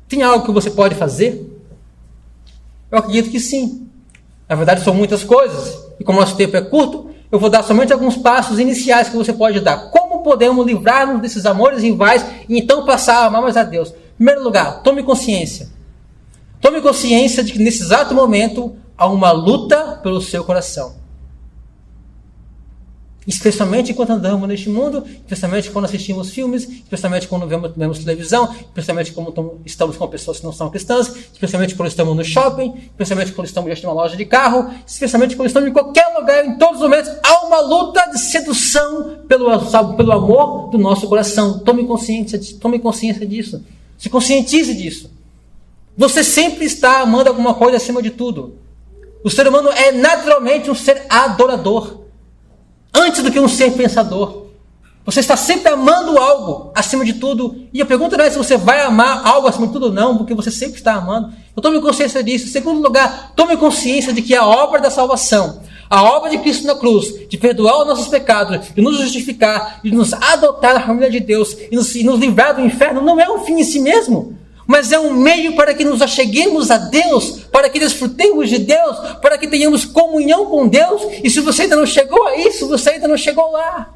Tem algo que você pode fazer? Eu acredito que sim. Na verdade, são muitas coisas. E como nosso tempo é curto, eu vou dar somente alguns passos iniciais que você pode dar. Como podemos livrar-nos desses amores rivais e então passar a amar mais a Deus? Em primeiro lugar, tome consciência. Tome consciência de que nesse exato momento há uma luta pelo seu coração. Especialmente enquanto andamos neste mundo, especialmente quando assistimos filmes, especialmente quando vemos televisão, especialmente quando estamos com pessoas que não são cristãs, especialmente quando estamos no shopping, especialmente quando estamos diante de uma loja de carro, especialmente quando estamos em qualquer lugar, em todos os momentos, há uma luta de sedução pelo amor do nosso coração. Tome consciência disso. Se conscientize disso. Você sempre está amando alguma coisa acima de tudo. O ser humano é naturalmente um ser adorador. Antes do que um ser pensador. Você está sempre amando algo acima de tudo. E a pergunta não é se você vai amar algo acima de tudo ou não, porque você sempre está amando. Eu tome consciência disso. Em segundo lugar, tome consciência de que a obra da salvação, a obra de Cristo na cruz, de perdoar os nossos pecados, de nos justificar, de nos adotar na família de Deus e nos livrar do inferno, não é um fim em si mesmo. Mas é um meio para que nos acheguemos a Deus, para que desfrutemos de Deus, para que tenhamos comunhão com Deus. E se você ainda não chegou a isso, você ainda não chegou lá.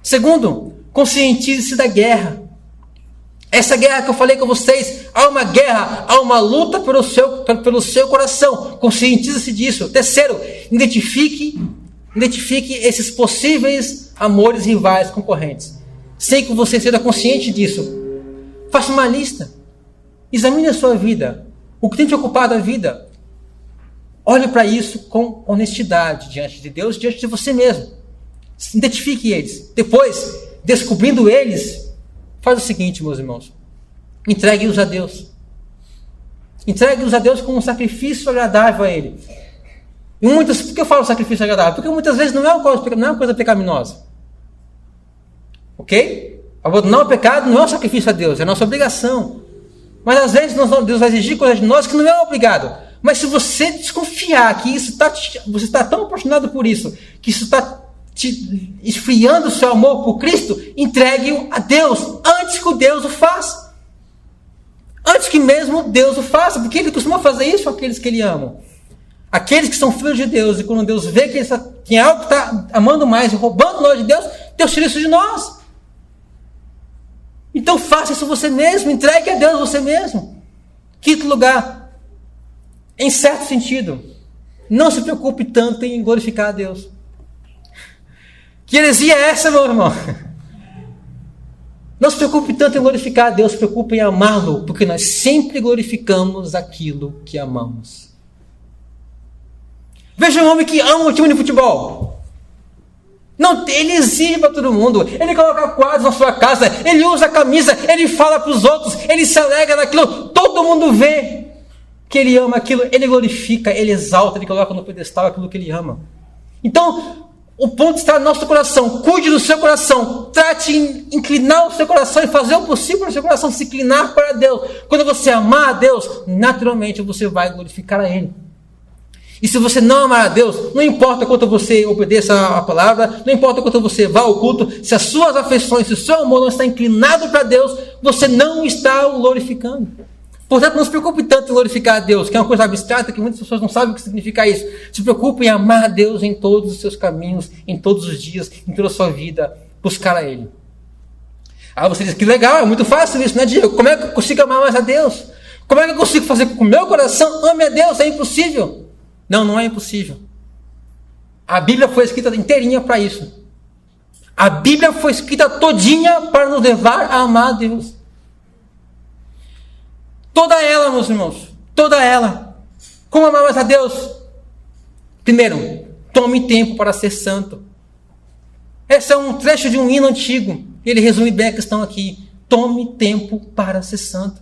Segundo, conscientize-se da guerra. Essa guerra que eu falei com vocês, há uma guerra, há uma luta pelo seu coração. Conscientize-se disso. Terceiro, identifique esses possíveis amores rivais concorrentes. Sem que você seja consciente disso. Faça uma lista. Examine a sua vida. O que tem te ocupado a vida. Olhe para isso com honestidade diante de Deus, diante de você mesmo. Identifique eles. Depois, descobrindo eles, faz o seguinte, meus irmãos. Entregue-os a Deus. Entregue-os a Deus como um sacrifício agradável a Ele. Por que eu falo sacrifício agradável? Porque muitas vezes não é uma coisa pecaminosa. Ok? Abandonar o pecado não é um sacrifício a Deus, é a nossa obrigação. Mas às vezes Deus vai exigir coisas de nós que não é obrigado. Mas se você desconfiar que você está tão apaixonado por isso, que isso está te esfriando o seu amor por Cristo, entregue-o a Deus antes que Deus o faça. Antes que mesmo Deus o faça, porque Ele costuma fazer isso com aqueles que Ele ama. Aqueles que são filhos de Deus, e quando Deus vê que tem algo que está amando mais e roubando nós de Deus, Deus tira isso de nós. Então faça isso você mesmo, entregue a Deus você mesmo. Quinto lugar, em certo sentido, não se preocupe tanto em glorificar a Deus. Que heresia é essa, meu irmão? Não se preocupe tanto em glorificar a Deus, se preocupe em amá-lo, porque nós sempre glorificamos aquilo que amamos. Veja um homem que ama o time de futebol. Não, ele exige para todo mundo, ele coloca quadros na sua casa, ele usa a camisa, ele fala para os outros, ele se alegra naquilo, todo mundo vê que ele ama aquilo, ele glorifica, ele exalta, ele coloca no pedestal aquilo que ele ama. Então, o ponto está no nosso coração, cuide do seu coração, trate de inclinar o seu coração e fazer o possível para o seu coração se inclinar para Deus. Quando você amar a Deus, naturalmente você vai glorificar a Ele. E se você não amar a Deus, não importa quanto você obedeça a palavra, não importa quanto você vá ao culto, se as suas afeições, se o seu amor não está inclinado para Deus, você não está o glorificando. Portanto, não se preocupe tanto em glorificar a Deus, que é uma coisa abstrata, que muitas pessoas não sabem o que significa isso. Se preocupe em amar a Deus em todos os seus caminhos, em todos os dias, em toda a sua vida, buscar a Ele. Aí você diz, que legal, é muito fácil isso, né, Diego? Como é que eu consigo amar mais a Deus? Como é que eu consigo fazer com que o meu coração ame a Deus? É impossível. Não é impossível. A Bíblia foi escrita inteirinha para isso. A Bíblia foi escrita todinha para nos levar a amar a Deus. Toda ela, meus irmãos, toda ela. Como amar mais a Deus? Primeiro, tome tempo para ser santo. Esse é um trecho de um hino antigo. Ele resume bem a questão aqui. Tome tempo para ser santo.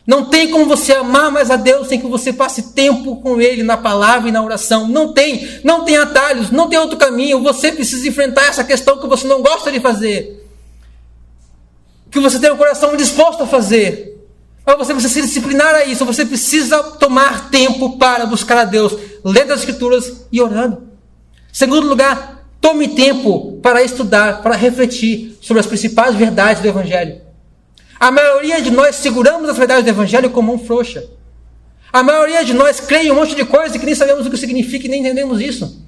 Não tem como você amar mais a Deus sem que você passe tempo com Ele na palavra e na oração. Não tem atalhos, não tem outro caminho. Você precisa enfrentar essa questão que você não gosta de fazer. Que você tem um coração disposto a fazer. Mas você precisa se disciplinar a isso. Você precisa tomar tempo para buscar a Deus, lendo as Escrituras e orando. Segundo lugar, tome tempo para estudar, para refletir sobre as principais verdades do Evangelho. A maioria de nós seguramos as verdades do Evangelho com mão frouxa. A maioria de nós crê em um monte de coisa que nem sabemos o que significa e nem entendemos isso.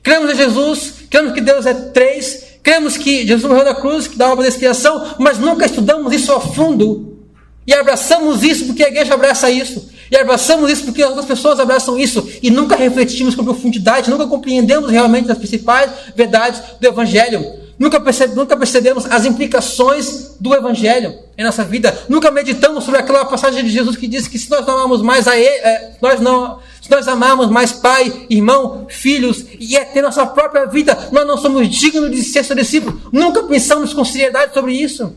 Cremos em Jesus, cremos que Deus é três, cremos que Jesus morreu na cruz, que dá uma obra de expiação, mas nunca estudamos isso a fundo. E abraçamos isso porque a igreja abraça isso. E abraçamos isso porque as outras pessoas abraçam isso. E nunca refletimos com profundidade, nunca compreendemos realmente as principais verdades do Evangelho. Nunca percebemos as implicações do Evangelho em nossa vida. Nunca meditamos sobre aquela passagem de Jesus que diz que se nós não amarmos mais a Ele, se nós amarmos mais pai, irmão, filhos e até nossa própria vida, nós não somos dignos de ser seu discípulo. Nunca pensamos com seriedade sobre isso.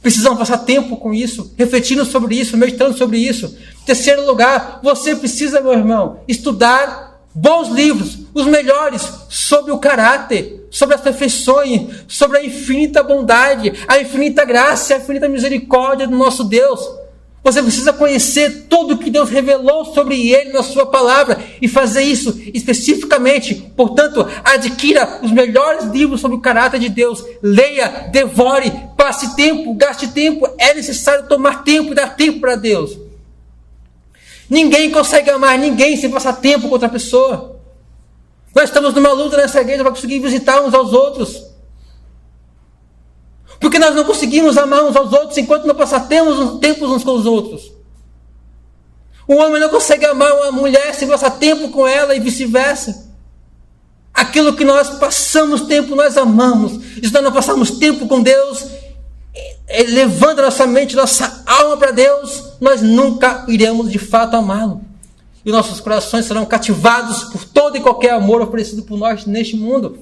Precisamos passar tempo com isso, refletindo sobre isso, meditando sobre isso. Terceiro lugar, você precisa, meu irmão, estudar bons livros, os melhores, sobre o caráter, sobre as perfeições, sobre a infinita bondade, a infinita graça, a infinita misericórdia do nosso Deus. Você precisa conhecer tudo que Deus revelou sobre Ele na sua palavra e fazer isso especificamente. Portanto, adquira os melhores livros sobre o caráter de Deus. Leia, devore, passe tempo, gaste tempo. É necessário tomar tempo e dar tempo para Deus. Ninguém consegue amar ninguém sem passar tempo com outra pessoa. Nós estamos numa luta nessa igreja para conseguir visitar uns aos outros. Porque nós não conseguimos amar uns aos outros enquanto não passamos tempo uns com os outros. O homem não consegue amar uma mulher sem passar tempo com ela e vice-versa. Aquilo que nós passamos tempo, nós amamos. E se nós não passamos tempo com Deus, levando nossa mente, nossa alma para Deus, nós nunca iremos de fato amá-lo. E nossos corações serão cativados por todo e qualquer amor oferecido por nós neste mundo.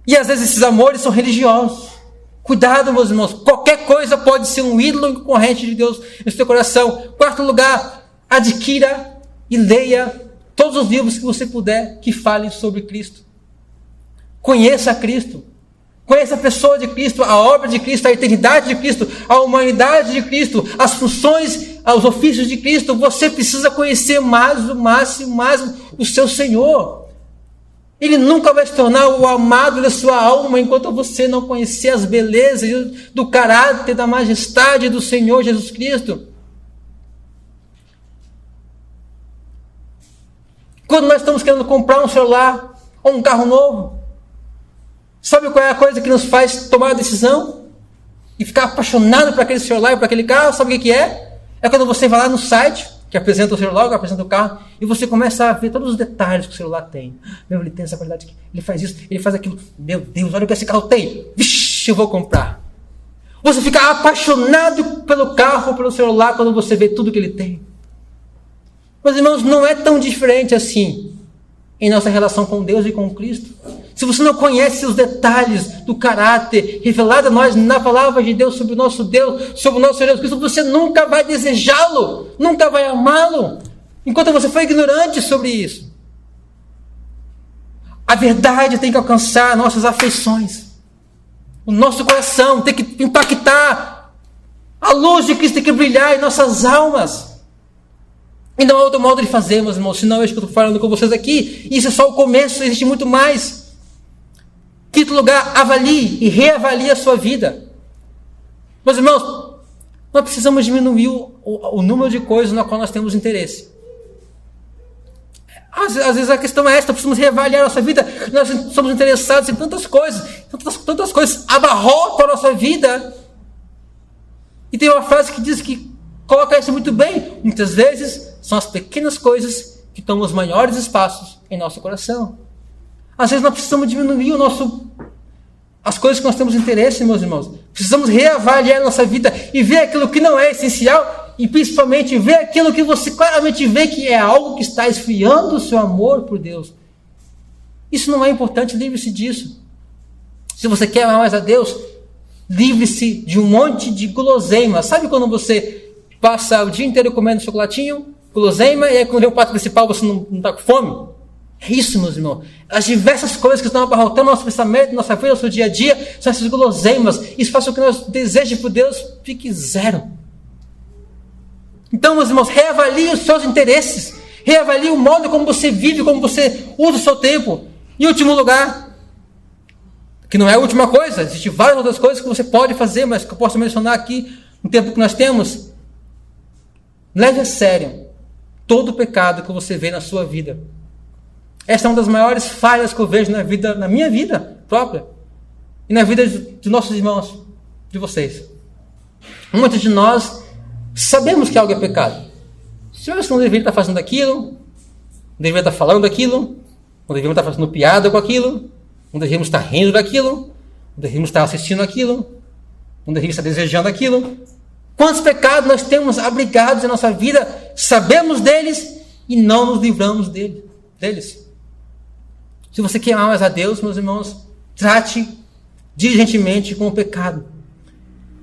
E às vezes esses amores são religiosos. Cuidado, meus irmãos, qualquer coisa pode ser um ídolo concorrente de Deus no seu coração. Quarto lugar, adquira e leia todos os livros que você puder que falem sobre Cristo. Conheça Cristo. Conheça a pessoa de Cristo, a obra de Cristo, a eternidade de Cristo, a humanidade de Cristo, as funções, os ofícios de Cristo. Você precisa conhecer mais o seu Senhor. Ele nunca vai se tornar o amado da sua alma enquanto você não conhecer as belezas do caráter, da majestade do Senhor Jesus Cristo. Quando nós estamos querendo comprar um celular ou um carro novo, sabe qual é a coisa que nos faz tomar a decisão? E ficar apaixonado por aquele celular e por aquele carro? Sabe o que é? É quando você vai lá no site que apresenta o celular, que apresenta o carro, e você começa a ver todos os detalhes que o celular tem. Meu, ele tem essa qualidade aqui, ele faz isso, ele faz aquilo. Meu Deus, olha o que esse carro tem. Vixe, eu vou comprar. Você fica apaixonado pelo carro, pelo celular, quando você vê tudo que ele tem. Meus irmãos, não é tão diferente assim em nossa relação com Deus e com Cristo. Se você não conhece os detalhes do caráter revelado a nós na palavra de Deus sobre o nosso Deus, sobre o nosso Senhor Jesus Cristo, você nunca vai desejá-lo, nunca vai amá-lo, enquanto você for ignorante sobre isso. A verdade tem que alcançar nossas afeições, o nosso coração tem que impactar, a luz de Cristo tem que brilhar em nossas almas. E não há outro modo de fazer, meus irmãos, senão é isso que eu estou falando com vocês aqui. Isso é só o começo, existe muito mais. Quinto lugar, avalie e reavalie a sua vida. Meus irmãos, nós precisamos diminuir o número de coisas na qual nós temos interesse. Às vezes a questão é esta, precisamos reavaliar a nossa vida. Nós somos interessados em tantas coisas abarrotam a nossa vida. E tem uma frase que diz que coloca isso muito bem. Muitas vezes são as pequenas coisas que tomam os maiores espaços em nosso coração. Às vezes nós precisamos diminuir as coisas que nós temos interesse, meus irmãos. Precisamos reavaliar a nossa vida e ver aquilo que não é essencial e principalmente ver aquilo que você claramente vê que é algo que está esfriando o seu amor por Deus. Isso não é importante, livre-se disso. Se você quer amar mais a Deus, livre-se de um monte de guloseimas. Sabe quando você passa o dia inteiro comendo chocolatinho, guloseima, e aí quando vem o prato principal você não está com fome? É isso, meus irmãos. As diversas coisas que estão abarrotando nosso pensamento, nossa vida, nosso dia a dia, são essas guloseimas. Isso faz com que nosso desejo por Deus fique zero. Então, meus irmãos, reavalie os seus interesses. Reavalie o modo como você vive, como você usa o seu tempo. Em último lugar, que não é a última coisa, existem várias outras coisas que você pode fazer, mas que eu posso mencionar aqui no tempo que nós temos. Leve a sério todo o pecado que você vê na sua vida. Esta é uma das maiores falhas que eu vejo na minha vida própria e na vida de nossos irmãos, de vocês. Muitos de nós sabemos que algo é pecado. Se eu não deveria estar fazendo aquilo, não deveria estar falando aquilo, não deveríamos estar fazendo piada com aquilo, não deveríamos estar rindo daquilo, não deveríamos estar assistindo aquilo, não deveríamos estar desejando aquilo. Quantos pecados nós temos abrigados em nossa vida, sabemos deles e não nos livramos deles. Se você quer amar mais a Deus, meus irmãos, trate diligentemente com o pecado.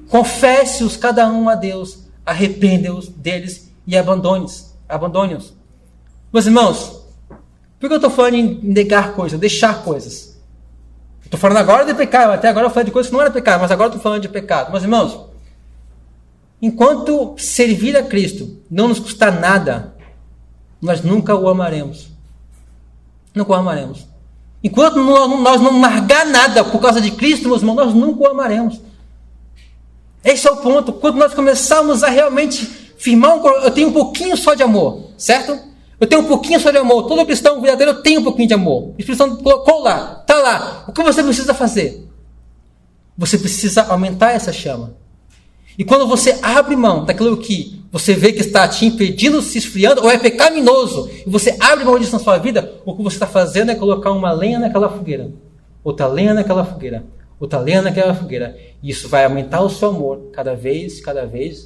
Confesse-os cada um a Deus, arrependa-os deles e abandone-os. Meus irmãos, por que eu estou falando em negar coisas, deixar coisas? Estou falando agora de pecado, até agora eu falei de coisas que não era pecado, mas agora estou falando de pecado. Meus irmãos, enquanto servir a Cristo não nos custar nada, nós nunca o amaremos. Nunca o amaremos. Enquanto nós não largar nada por causa de Cristo, meus irmãos, nós nunca o amaremos. Esse é o ponto. Quando nós começarmos a realmente firmar eu tenho um pouquinho só de amor, certo? Eu tenho um pouquinho só de amor. Todo cristão verdadeiro tem um pouquinho de amor. O Espírito Santo colocou lá, está lá. O que você precisa fazer? Você precisa aumentar essa chama. E quando você abre mão daquilo que você vê que está te impedindo, se esfriando, ou é pecaminoso, e você abre mão disso na sua vida, o que você está fazendo é colocar uma lenha naquela fogueira, outra lenha naquela fogueira, outra lenha naquela fogueira. E isso vai aumentar o seu amor cada vez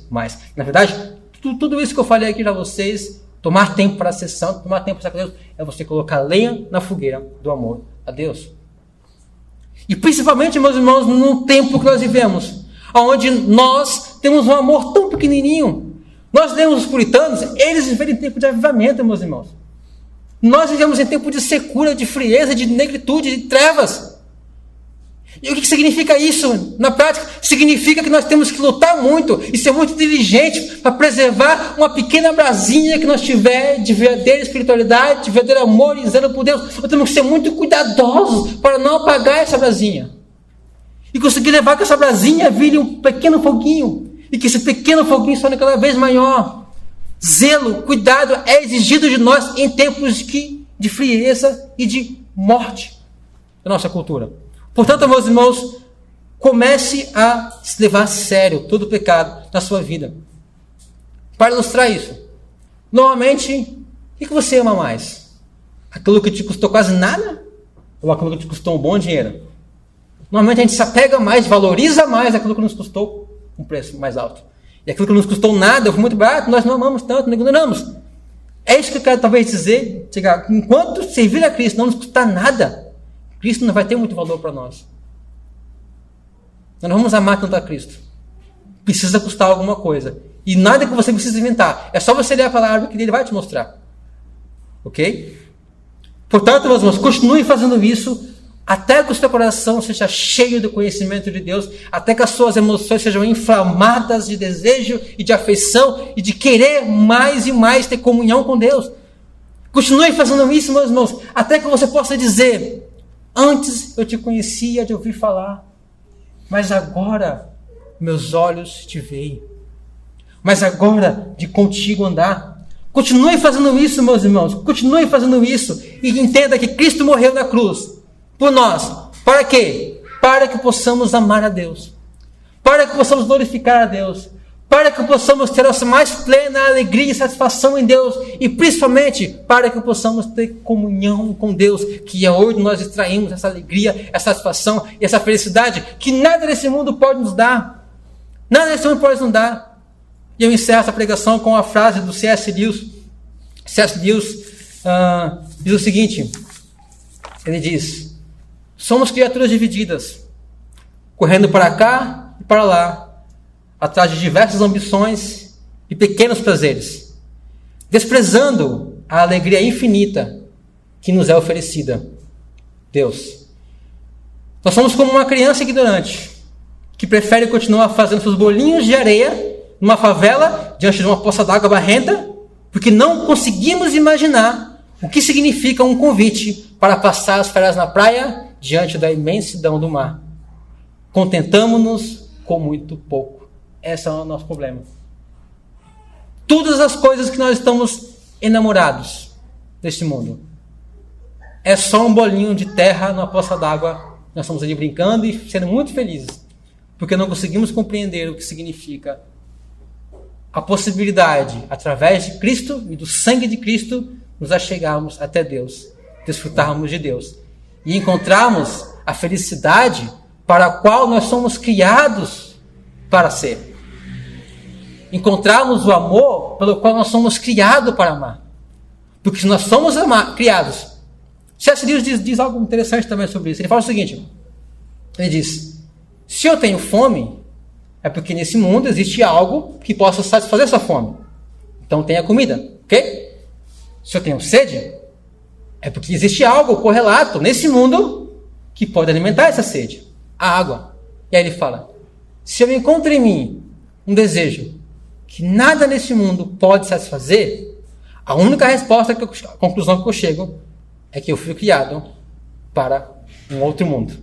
mais. Na verdade, tudo isso que eu falei aqui para vocês, tomar tempo para a sessão, tomar tempo para Deus, é você colocar lenha na fogueira do amor a Deus. E principalmente, meus irmãos, no tempo que nós vivemos, onde nós temos um amor tão pequenininho. Nós lemos os puritanos, eles viveram em tempo de avivamento, meus irmãos. Nós vivemos em tempo de secura, de frieza, de negritude, de trevas. E o que significa isso na prática? Significa que nós temos que lutar muito e ser muito diligente para preservar uma pequena brasinha que nós tiver de verdadeira espiritualidade, de verdadeiro amor e zelo por Deus. Nós temos que ser muito cuidadosos para não apagar essa brasinha. E conseguir levar que essa brasinha vire um pequeno foguinho. E que esse pequeno foguinho se torne cada vez maior. Zelo, cuidado é exigido de nós em tempos de frieza e de morte da nossa cultura. Portanto, meus irmãos, comece a se levar a sério todo o pecado na sua vida. Para ilustrar isso, normalmente, o que você ama mais? Aquilo que te custou quase nada? Ou aquilo que te custou um bom dinheiro? Normalmente a gente se apega mais, valoriza mais aquilo que nos custou um preço mais alto. E aquilo que nos custou nada, foi muito barato, nós não amamos tanto, não ignoramos. É isso que eu quero talvez dizer. Enquanto servir a Cristo não nos custar nada, Cristo não vai ter muito valor para nós. Nós não vamos amar tanto a Cristo. Precisa custar alguma coisa. E nada que você precisa inventar. É só você ler a palavra que Ele vai te mostrar. Ok? Portanto, meus irmãos, continue fazendo isso até que o seu coração seja cheio do conhecimento de Deus, até que as suas emoções sejam inflamadas de desejo e de afeição e de querer mais e mais ter comunhão com Deus. Continue fazendo isso, meus irmãos, até que você possa dizer: antes eu te conhecia de ouvir falar, mas agora meus olhos te veem. Mas agora de contigo andar. Continue fazendo isso, meus irmãos, continue fazendo isso e entenda que Cristo morreu na cruz por nós. Para quê? Para que possamos amar a Deus. Para que possamos glorificar a Deus. para que possamos ter a mais plena alegria e satisfação em Deus, e principalmente para que possamos ter comunhão com Deus, que é onde nós extraímos essa alegria, essa satisfação e essa felicidade que nada nesse mundo pode nos dar. Nada nesse mundo pode nos dar. E eu encerro essa pregação com a frase do C.S. Lewis. C.S. Lewis diz o seguinte, ele diz: somos criaturas divididas, correndo para cá e para lá, atrás de diversas ambições e pequenos prazeres, desprezando a alegria infinita que nos é oferecida. Deus. Nós somos como uma criança ignorante, que prefere continuar fazendo seus bolinhos de areia numa favela, diante de uma poça d'água barrenta, porque não conseguimos imaginar o que significa um convite para passar as férias na praia diante da imensidão do mar. Contentamo-nos com muito pouco. Esse é o nosso problema. Todas as coisas que nós estamos enamorados deste mundo é só um bolinho de terra numa poça d'água. Nós estamos ali brincando e sendo muito felizes, porque não conseguimos compreender o que significa a possibilidade, através de Cristo e do sangue de Cristo, nos achegarmos até Deus, desfrutarmos de Deus e encontrarmos a felicidade para a qual nós somos criados para ser. Encontrarmos o amor pelo qual nós somos criados para amar. Porque se nós somos criados... C.S. Lewis diz algo interessante também sobre isso. Ele fala o seguinte, ele diz: se eu tenho fome, é porque nesse mundo existe algo que possa satisfazer essa fome. Então tenha comida, ok? Se eu tenho sede, é porque existe algo correlato nesse mundo que pode alimentar essa sede. A água. E aí ele fala: se eu encontro em mim um desejo que nada nesse mundo pode satisfazer, a única resposta, a conclusão que eu chego, é que eu fui criado para um outro mundo.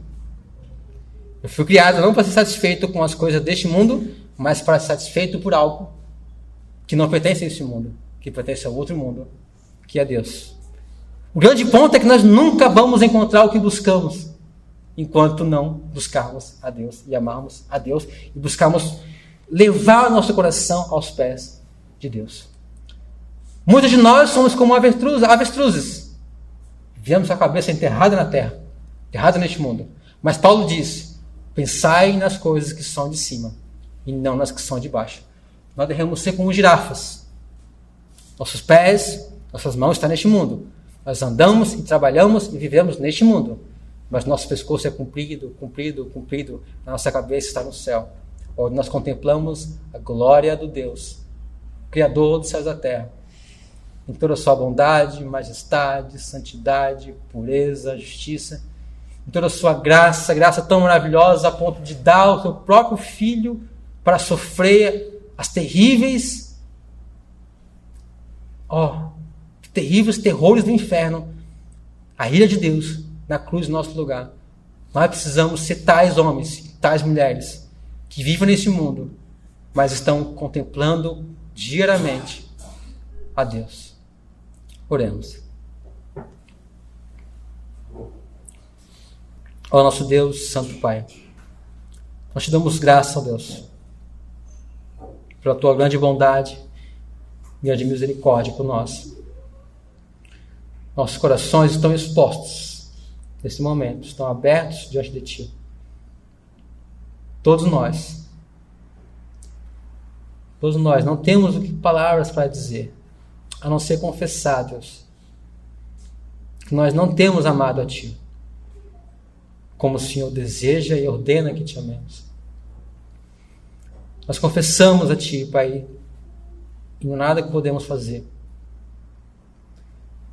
Eu fui criado não para ser satisfeito com as coisas deste mundo, mas para ser satisfeito por algo que não pertence a esse mundo, que pertence a outro mundo, que é Deus. O grande ponto é que nós nunca vamos encontrar o que buscamos enquanto não buscarmos a Deus e amarmos a Deus e buscarmos levar o nosso coração aos pés de Deus. Muitos de nós somos como avestruzes. Vivemos com a cabeça enterrada na terra, enterrada neste mundo. Mas Paulo diz: pensai nas coisas que são de cima e não nas que são de baixo. Nós devemos ser como girafas. Nossos pés, nossas mãos estão neste mundo. Nós andamos e trabalhamos e vivemos neste mundo. Mas nosso pescoço é comprido, comprido, comprido. A nossa cabeça está no céu, onde nós contemplamos a glória do Deus, Criador dos céus e da terra, em toda a sua bondade, majestade, santidade, pureza, justiça, em toda a sua graça, graça tão maravilhosa a ponto de dar o seu próprio Filho para sofrer as terríveis terrores do inferno, a ira de Deus na cruz, no nosso lugar. Nós precisamos ser tais homens, tais mulheres, que vivem nesse mundo, mas estão contemplando diariamente a Deus. Oremos. Ó nosso Deus, Santo Pai, nós te damos graça, ó Deus, pela tua grande bondade e grande misericórdia por nós. Nossos corações estão expostos nesse momento, estão abertos diante de Ti. Todos nós não temos palavras para dizer, a não ser confessar, Deus, que nós não temos amado a Ti, como o Senhor deseja e ordena que Te amemos. Nós confessamos a Ti, Pai, e não há nada que podemos fazer.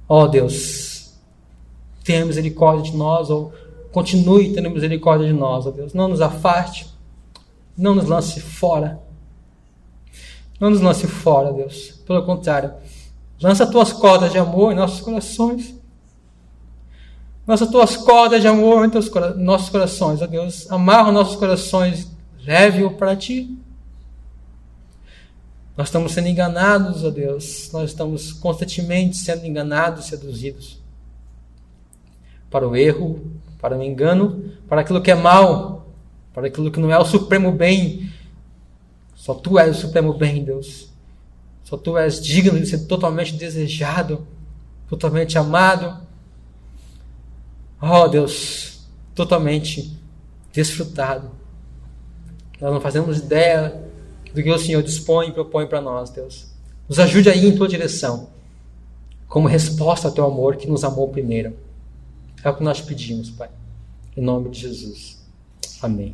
Ó Deus, tenha misericórdia de nós, ou continue tendo misericórdia de nós, ó Deus. Não nos afaste, não nos lance fora. Não nos lance fora, Deus. Pelo contrário, lança as Tuas cordas de amor em nossos corações. Lança as Tuas cordas de amor em nossos corações, ó Deus. Amarra nossos corações, leve-o para Ti. Nós estamos sendo enganados, ó Deus. Nós estamos constantemente sendo enganados, seduzidos para o erro, para o engano, para aquilo que é mal, para aquilo que não é o supremo bem, Só Tu és o supremo bem, Deus. Só Tu és digno de ser totalmente desejado, totalmente amado. Oh, Deus, totalmente desfrutado. Nós não fazemos ideia do que o Senhor dispõe e propõe para nós, Deus. Nos ajude a ir em Tua direção, como resposta ao Teu amor que nos amou primeiro. É o que nós pedimos, Pai. Em nome de Jesus. Amém.